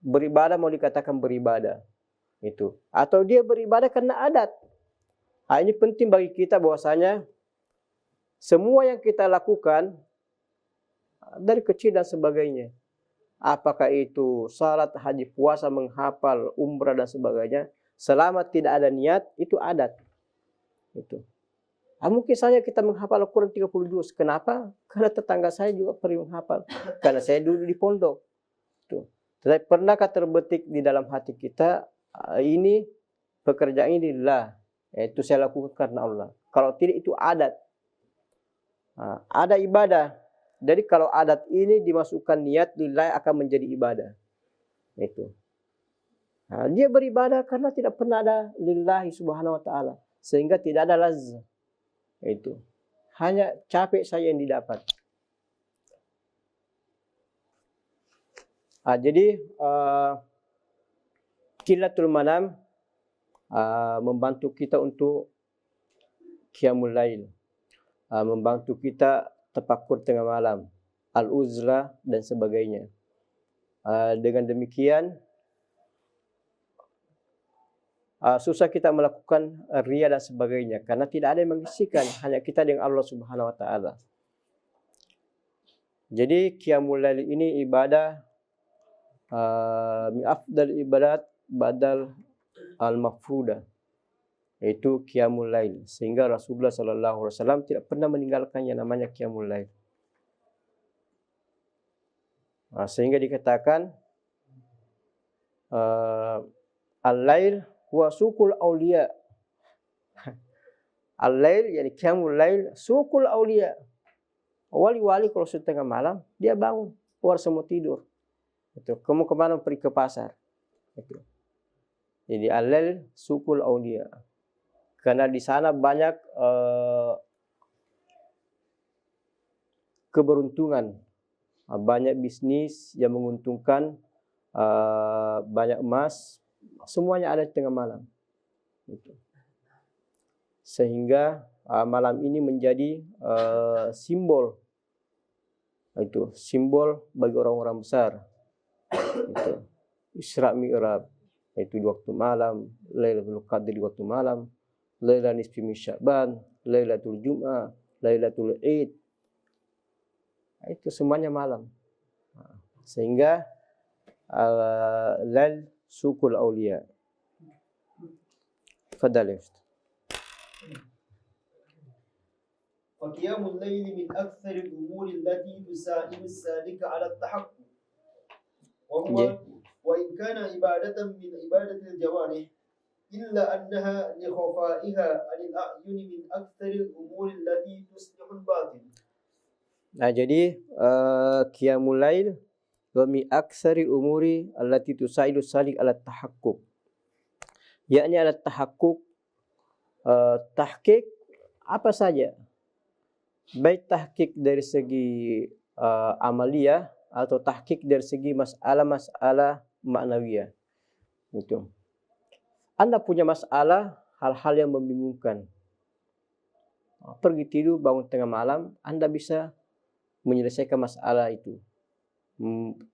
Beribadah mau dikatakan beribadah. Itu. Atau dia beribadah karena adat. Ini penting bagi kita bahwasanya semua yang kita lakukan dari kecil dan sebagainya, apakah itu salat, haji, puasa, menghafal, umrah dan sebagainya, selama tidak ada niat, itu adat. Itu. Mungkin saja kita menghafal Al-Quran 30 juz. Kenapa? Karena tetangga saya juga perlu menghafal. Karena saya dulu di pondok. Itu. Tetapi pernahkah terbetik di dalam hati kita, ini pekerjaan ini lillah, itu saya lakukan karena Allah. Kalau tidak, itu adat. Ada ibadah. Jadi kalau adat ini dimasukkan niat lillah akan menjadi ibadah. Itu. Dia beribadah karena tidak pernah ada lillahi subhanahu wa ta'ala. Sehingga tidak ada lazza. Itu. Hanya capek saya yang didapat. Jadi qillatul manam membantu kita untuk qiyamul lail. Membantu kita tafakkur tengah malam, al-uzlah dan sebagainya. Dengan demikian susah kita melakukan riya dan sebagainya karena tidak ada yang mengisikan, hanya kita dengan Allah Subhanahu wa taala. Jadi qiyamul lail ini ibadah min afdal ibadat badal al-mafrudah, yaitu qiyamul lail, sehingga Rasulullah sallallahu alaihi wasallam tidak pernah meninggalkan yang namanya qiyamul lail. Sehingga dikatakan al-lail wa suqul auliya. Al-lail yani qiyamul lail, suqul auliya. Wali-wali kalau sudah tengah malam dia bangun, keluar semua tidur. Itu kamu kemana? Pergi ke pasar. Itu. Jadi al-lail suqul auliya. Karena di sana banyak keberuntungan, banyak bisnis yang menguntungkan, banyak emas, semuanya ada di tengah malam. Gitu. Sehingga malam ini menjadi simbol, itu simbol bagi orang-orang besar. Itu Isra Mi'raj, itu di waktu malam, Lailatul Qadar di waktu malam, Lailatul Nisfi min Sya'ban, Lailatul Jum'ah, Lailatul Id. Itu semuanya malam. Sehingga lail suqul auliya. Fadal ya Ustaz. فقيام الليل من أكثر الأمور التي تساعد السالك على التحقق، وهو وإن كان عبادة من عبادة الجوارح إلا أنها لخفائها عن الأعين من أكثر الأمور التي تصلح الباطن. Nah, jadi qiyamul lail wa min aktsaril umuri allati tusaidu salik ala tahaqquk. Yakni ala tahaqquk, tahqiq apa saja. Baik tahqiq dari segi amaliyah atau tahqiq dari segi masalah maknawiyah. Gitu. Anda punya masalah hal-hal yang membingungkan. Pergi tidur, bangun tengah malam, Anda bisa menyelesaikan masalah itu.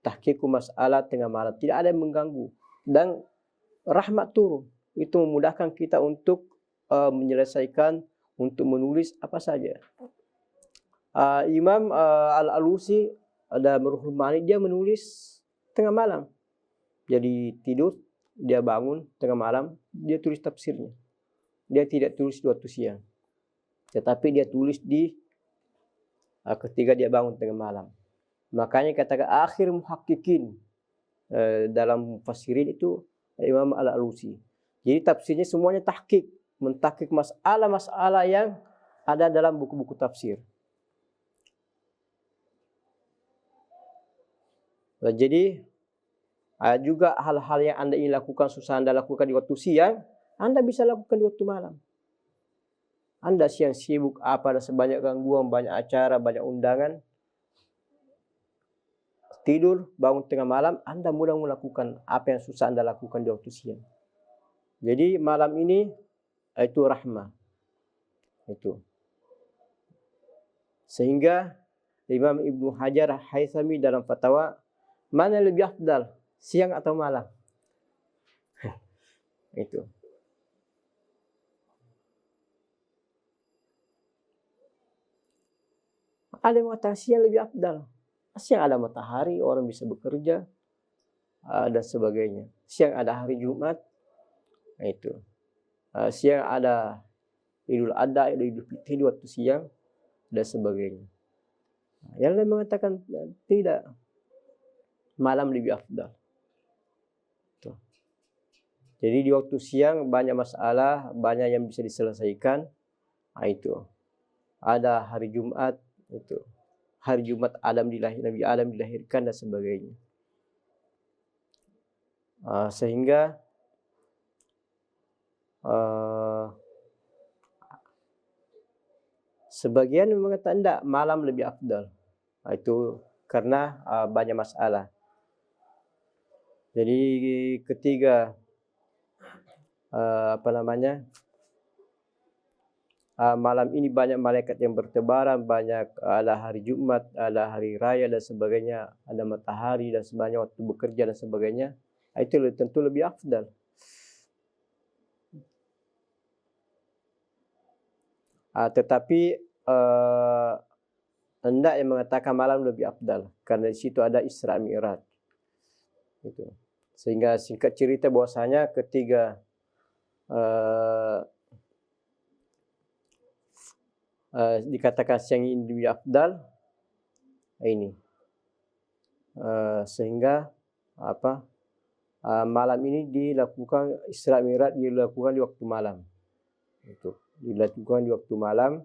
Tahqiqu masalah tengah malam, tidak ada yang mengganggu, dan rahmat turun. Itu memudahkan kita untuk menyelesaikan, untuk menulis apa saja. Imam Al-Alusi ada Ruhul Ma'ani, dia menulis tengah malam. Jadi tidur, dia bangun tengah malam, dia tulis tafsirnya. Dia tidak tulis di waktu siang, tetapi dia tulis di ketika dia bangun tengah malam. Makanya katakan akhir muhaqqiqin dalam mufassirin itu Imam Al-Alusi. Jadi tafsirnya semuanya tahqiq, mentahqiq masalah-masalah yang ada dalam buku-buku tafsir. Jadi juga hal-hal yang Anda ingin lakukan, susah Anda lakukan di waktu siang, Anda bisa lakukan di waktu malam. Anda siang sibuk apa, ada sebanyak gangguan, banyak acara, banyak undangan. Tidur, bangun tengah malam, Anda mudah melakukan apa yang susah Anda lakukan di waktu siang. Jadi malam ini itu rahmah. Itu. Sehingga Imam Ibnu Hajar Haythami dalam fatwa, mana lebih afdal, siang atau malam? Itu. Ada yang mengatakan siang lebih afdal. Siang ada matahari, orang bisa bekerja, dan sebagainya. Siang ada hari Jumat, itu. Siang ada Idul Adha, Idul Fitri di waktu siang, dan sebagainya. Yang lain mengatakan tidak, malam lebih afdal. Tuh. Jadi di waktu siang banyak masalah, banyak yang bisa diselesaikan. Itu. Ada hari Jumat, itu. Hari Jumat Nabi Adam dilahirkan dan sebagainya. Sehingga sebagian mengatakan tidak, malam lebih afdal. Itu karena banyak masalah. Jadi ketiga malam ini banyak malaikat yang bertebaran, banyak ada hari Jumat, ada hari raya dan sebagainya, ada matahari dan sebagainya, waktu bekerja dan sebagainya. Itu tentu lebih afdal. Tetapi hendak yang mengatakan malam lebih afdal karena di situ ada Isra Mi'raj. Itu. Sehingga singkat cerita bahwasanya ketiga dikatakan siang ini lebih afdal ini, sehingga malam ini dilakukan Isra Mi'raj, dilakukan di waktu malam. Itu dilakukan di waktu malam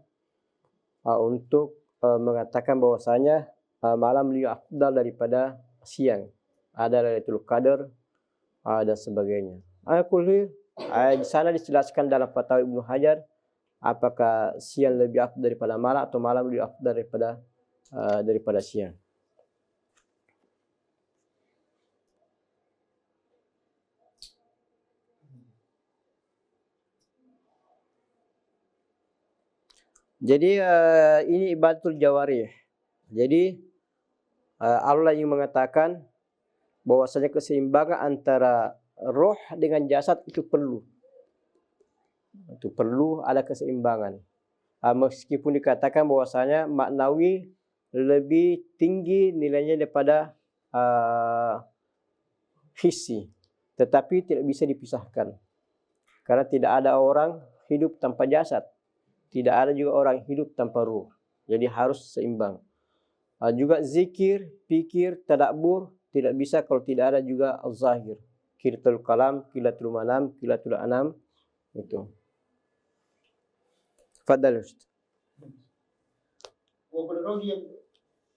untuk mengatakan bahwasanya malam lebih afdal daripada siang. Ada Lailatul Qadar dan sebagainya. Di sana dijelaskan dalam Fatwa Ibnu Hajar apakah siang lebih afdal daripada malam atau malam lebih afdal daripada siang. Jadi ini ibadatul jawarih. Jadi Allah yang mengatakan bahwasanya keseimbangan antara roh dengan jasad itu perlu. Itu perlu ada keseimbangan. Meskipun dikatakan bahwasanya maknawi lebih tinggi nilainya daripada hissi, tetapi tidak bisa dipisahkan. Karena tidak ada orang hidup tanpa jasad. Tidak ada juga orang hidup tanpa ruh. Jadi harus seimbang. Juga zikir, fikir, tadabbur tidak bisa kalau tidak ada juga al-zahir. Qiratul kalam, qiratul manam, qiratul anam. Itu. Fadal Ustaz.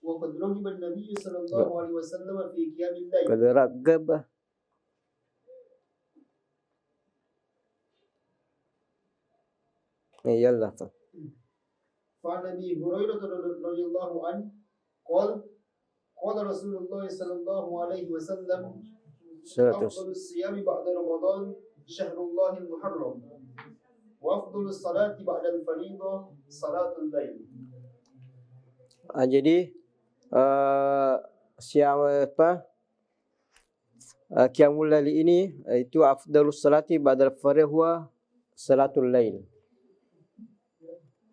وقد رغب النبي صلى الله عليه وسلم في قيام الليل. قد رغب. يلا. فعن أبي هريرة رضي الله عنه قال رسول الله صلى الله عليه وسلم أفضل الصيام بعد رمضان شهر الله المحرم وأفضل الصلاة بعد الفريضة صلاة الليل. Jadi siang qiyamul lail ini itu afdalus salati ba'dal fardhi huwa salatul lail.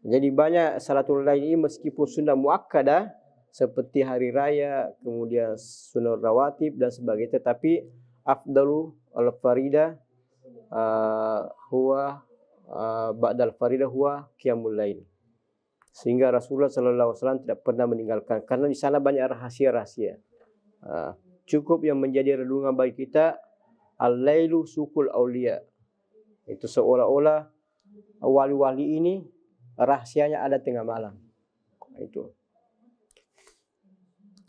Jadi banyak salatul lail ini meskipun sunnah muakkadah seperti hari raya, kemudian sunnah rawatib dan sebagainya, tetapi afdalu al-farida huwa ba'dal farida huwa qiyamul lail. Sehingga Rasulullah sallallahu alaihi wasallam tidak pernah meninggalkan karena di sana banyak rahasia-rahasia. Cukup yang menjadi renungan bagi kita al-lailu sukul aulia. Itu seolah-olah wali-wali ini rahasianya ada tengah malam. Itu.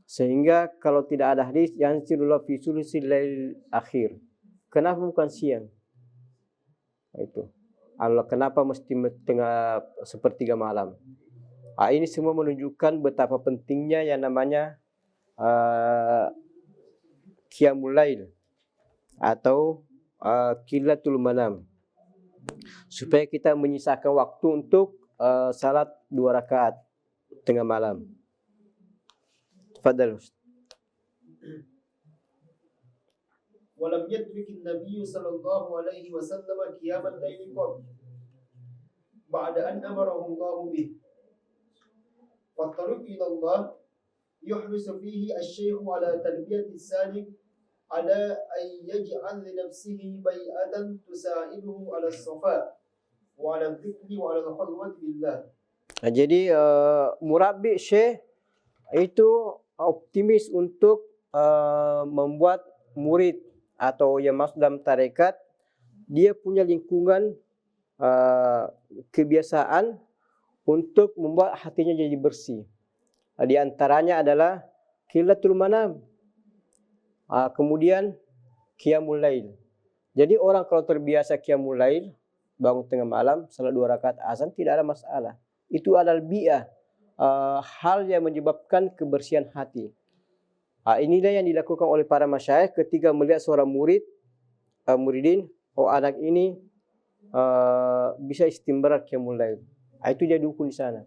Sehingga kalau tidak ada hadis yang sirullah fi sulusil lail akhir. Kenapa bukan siang? Itu. Allah kenapa mesti tengah sepertiga malam? Ini semua menunjukkan betapa pentingnya yang namanya qiyamul lail atau qillatul manam. Supaya kita menyisakan waktu untuk salat 2 rakaat tengah malam. Tafadhal. ولم يترك النبي صلى الله عليه وسلم قيام الليل قط بعد أن أمره الله به. فالطريق إلى الله يحرص فيه الشيخ على تربية السالك على أن يجعل لنفسه بيئة تساعده على الصفاء وعلى الذكر وعلى الخلوة بالله. Jadi murabbi syekh itu optimis untuk membuat murid atau yang masuk dalam tarekat dia punya lingkungan kebiasaan untuk membuat hatinya jadi bersih. Di antaranya adalah qillatul manam. Kemudian qiyamul lail. Jadi orang kalau terbiasa qiyamul lail, bangun tengah malam, salat 2 rakaat azan tidak ada masalah. Itu adalah bi'ah, hal yang menyebabkan kebersihan hati. Inilah yang dilakukan oleh para masyayikh ketika melihat seorang muridin, anak ini bisa istimrar qiyamul lail. Itu dia dukung di sana.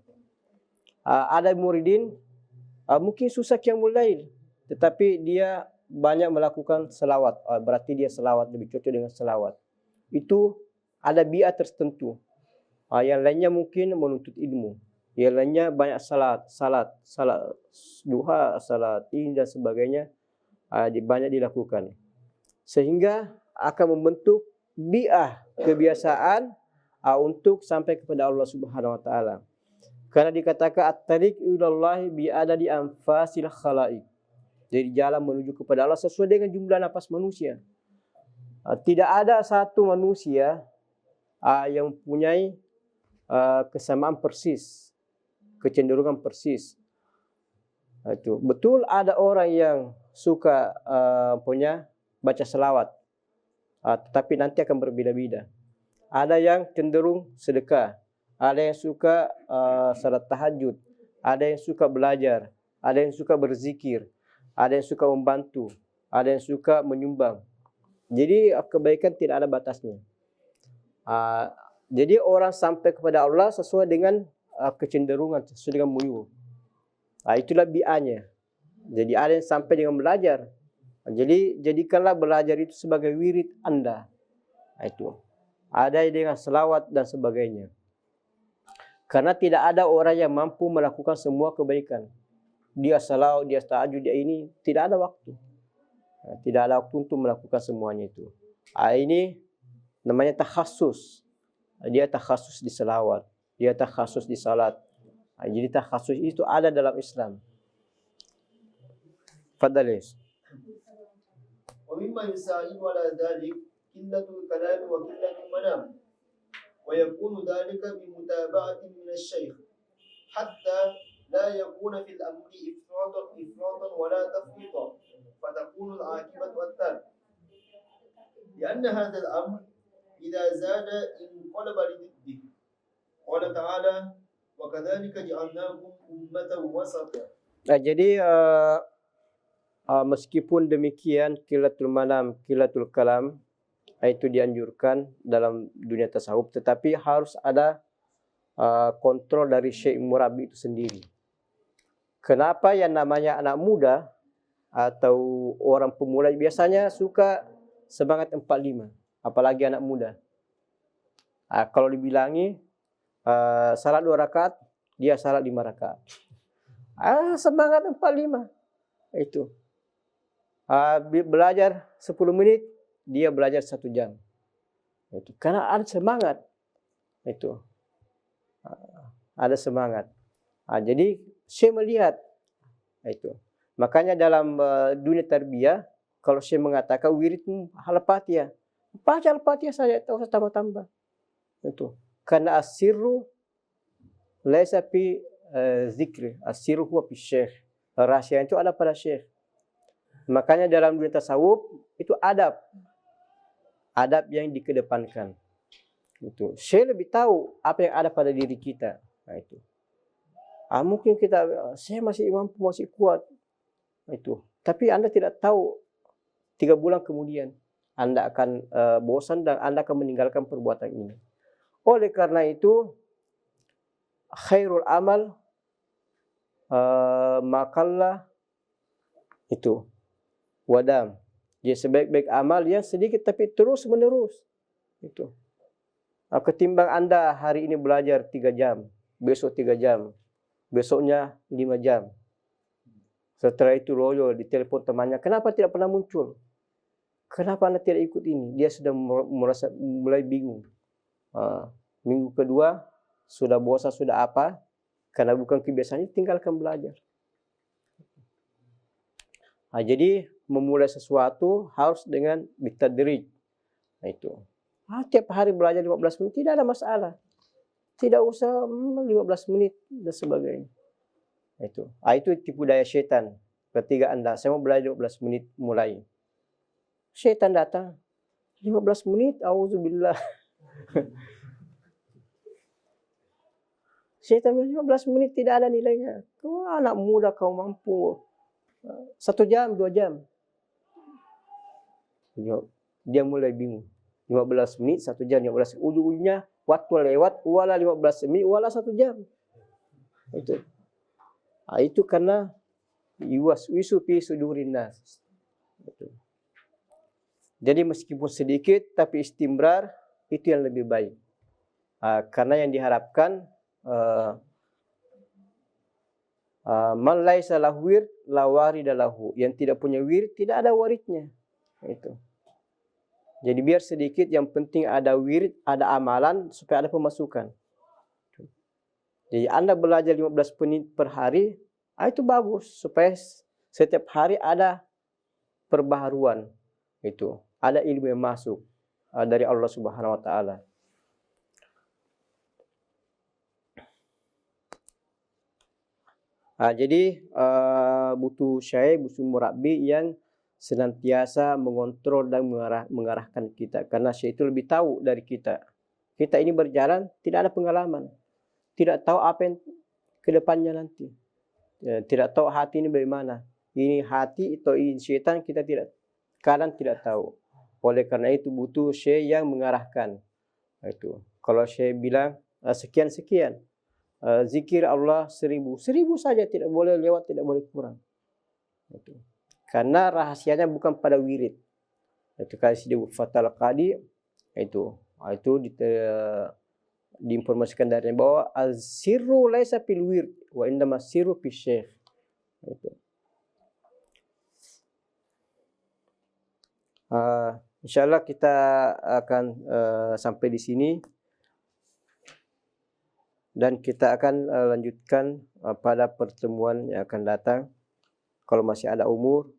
Ada muridin mungkin susah qiyamul lail, tetapi dia banyak melakukan selawat. Berarti dia selawat lebih cocok dengan selawat. Itu ada bi'ah tertentu. Yang lainnya mungkin menuntut ilmu. Yang lainnya banyak salat duha, salat ini dan sebagainya banyak dilakukan. Sehingga akan membentuk bi'ah kebiasaan untuk sampai kepada Allah Subhanahu wa taala. Karena dikatakan at-tariq ilallahi bi'adadi anfasil khalaiq. Jadi jalan menuju kepada Allah sesuai dengan jumlah nafas manusia. Tidak ada satu manusia yang mempunyai kesamaan persis, kecenderungan persis. Itu betul, ada orang yang suka punya baca selawat, tetapi nanti akan berbeda-beda. Ada yang cenderung sedekah, ada yang suka salat tahajud, ada yang suka belajar, ada yang suka berzikir, ada yang suka membantu, ada yang suka menyumbang. Jadi kebaikan tidak ada batasnya. Jadi orang sampai kepada Allah sesuai dengan kecenderungan, sesuai dengan muyu. Itulah bi'anya. Jadi ada yang sampai dengan belajar. Jadi jadikanlah belajar itu sebagai wirid Anda. Itu. Ada dengan selawat dan sebagainya. Karena tidak ada orang yang mampu melakukan semua kebaikan. Dia selawat, dia tahajud, dia ini, tidak ada waktu. Tidak ada waktu untuk melakukan semuanya itu. Ini namanya takhasus. Dia takhasus di selawat, dia takhasus di salat. Jadi takhasus itu ada dalam Islam. Fadhalis. ومما يساعد على ذلك قلة الكلام وقلة المنام ويكون ذلك بمتابعة من الشيخ حتى لا يكون في الأمر إفراطا ولا تفريطا فتكون العاقبة التالية لأن هذا الأمر إذا زاد انقلب لضده قال تعالى وكذلك جعلناكم أمة وسطا. Jadi meskipun demikian qillatul manam, qillatul kalam itu dianjurkan dalam dunia tasawuf, tetapi harus ada kontrol dari syekh murabbi itu sendiri. Kenapa yang namanya anak muda atau orang pemula biasanya suka semangat 45, apalagi anak muda. Kalau dibilangi salat 2 rakaat, dia salat 5 rakaat. Semangat 45. Itu. Belajar 10 menit, dia belajar 1 jam. Itu. Karena ada semangat. Itu. Ada semangat. Jadi saya melihat itu. Makanya dalam dunia tarbiyah, kalau saya mengatakan wirid al-Fatihah, baca al-Fatihah saja, tak usah tambah-tambah. Itu. Karena as-sirru laisa fi zikri, as-sirru huwa fi syekh. Rahasia itu ada pada syekh. Makanya dalam dunia tasawuf itu adab. Adab yang dikedepankan. Itu. Syekh lebih tahu apa yang ada pada diri kita. Nah, itu. Mungkin saya masih mampu, masih kuat. Itu. Tapi Anda tidak tahu 3 bulan kemudian Anda akan bosan dan Anda akan meninggalkan perbuatan ini. Oleh karena itu, khairul amal makallah itu wadam. Jadi sebaik-baik amal yang sedikit tapi terus menerus. Itu. Ketimbang Anda hari ini belajar 3 jam, besok 3 jam, besoknya 5 jam. Setelah itu loyo ditelepon temannya, kenapa tidak pernah muncul? Kenapa Anda tidak ikut ini? Dia sudah merasa mulai bingung. Minggu kedua sudah bosan, sudah apa? Karena bukan kebiasaannya, tinggalkan belajar. Jadi memulai sesuatu harus dengan bitadrij. Itu. Tiap hari belajar 15 menit tidak ada masalah. Tidak usah 15 menit dan sebagainya. Itu tipu daya syaitan. Ketika Anda, saya mau belajar 15 menit mulai. Syaitan datang. 15 menit, auzubillah. Syaitan 15 menit tidak ada nilainya. Kau anak muda, kau mampu 1 jam, 2 jam. Dia mulai bingung. 15 menit, 1 jam, 15. Ujung-ujungnya waktu lewat, wala 15 menit, wala 1 jam. Itu. Itu karena yuwaswisu fi sudurin nas. Jadi meskipun sedikit tapi istimrar itu yang lebih baik. Karena yang diharapkan man laisa lahu wird la warida lahu. Yang tidak punya wirid tidak ada waridnya. Itu. Jadi biar sedikit, yang penting ada wirid, ada amalan supaya ada pemasukan. Jadi Anda belajar 15 menit per hari, itu bagus supaya setiap hari ada perbaharuan. Itu. ada ilmu yang masuk dari Allah Subhanahu wa taala. Jadi butuh syekh, butuh murabbi yang senantiasa mengontrol dan mengarahkan kita, karena syekh itu lebih tahu dari kita. Kita ini berjalan tidak ada pengalaman, tidak tahu apa yang ke depannya nanti. Tidak tahu hati ini bagaimana. Ini hati atau ini syaitan kita kadang tidak tahu. Oleh karena itu butuh syekh yang mengarahkan. Itu. Kalau syekh bilang sekian, zikir Allah 1000 saja, tidak boleh lewat, tidak boleh kurang. Itu. Karena rahasianya bukan pada wirid. Itu kasih di Fathul Qadi itu diinformasikan dari bahwa az-sirru laisa fil wird wa indama sirru fi syekh. Itu. Insyaallah kita akan sampai di sini dan kita akan lanjutkan pada pertemuan yang akan datang kalau masih ada umur.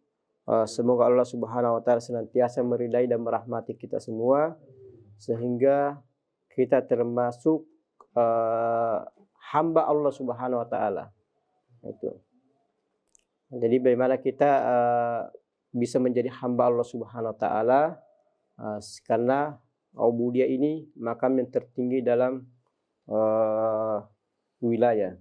Semoga Allah Subhanahu wa taala senantiasa meridai dan merahmati kita semua sehingga kita termasuk hamba Allah Subhanahu wa taala. Itu. Jadi bagaimana kita bisa menjadi hamba Allah Subhanahu wa taala, karena ubudiyah ini makam yang tertinggi dalam wilayah.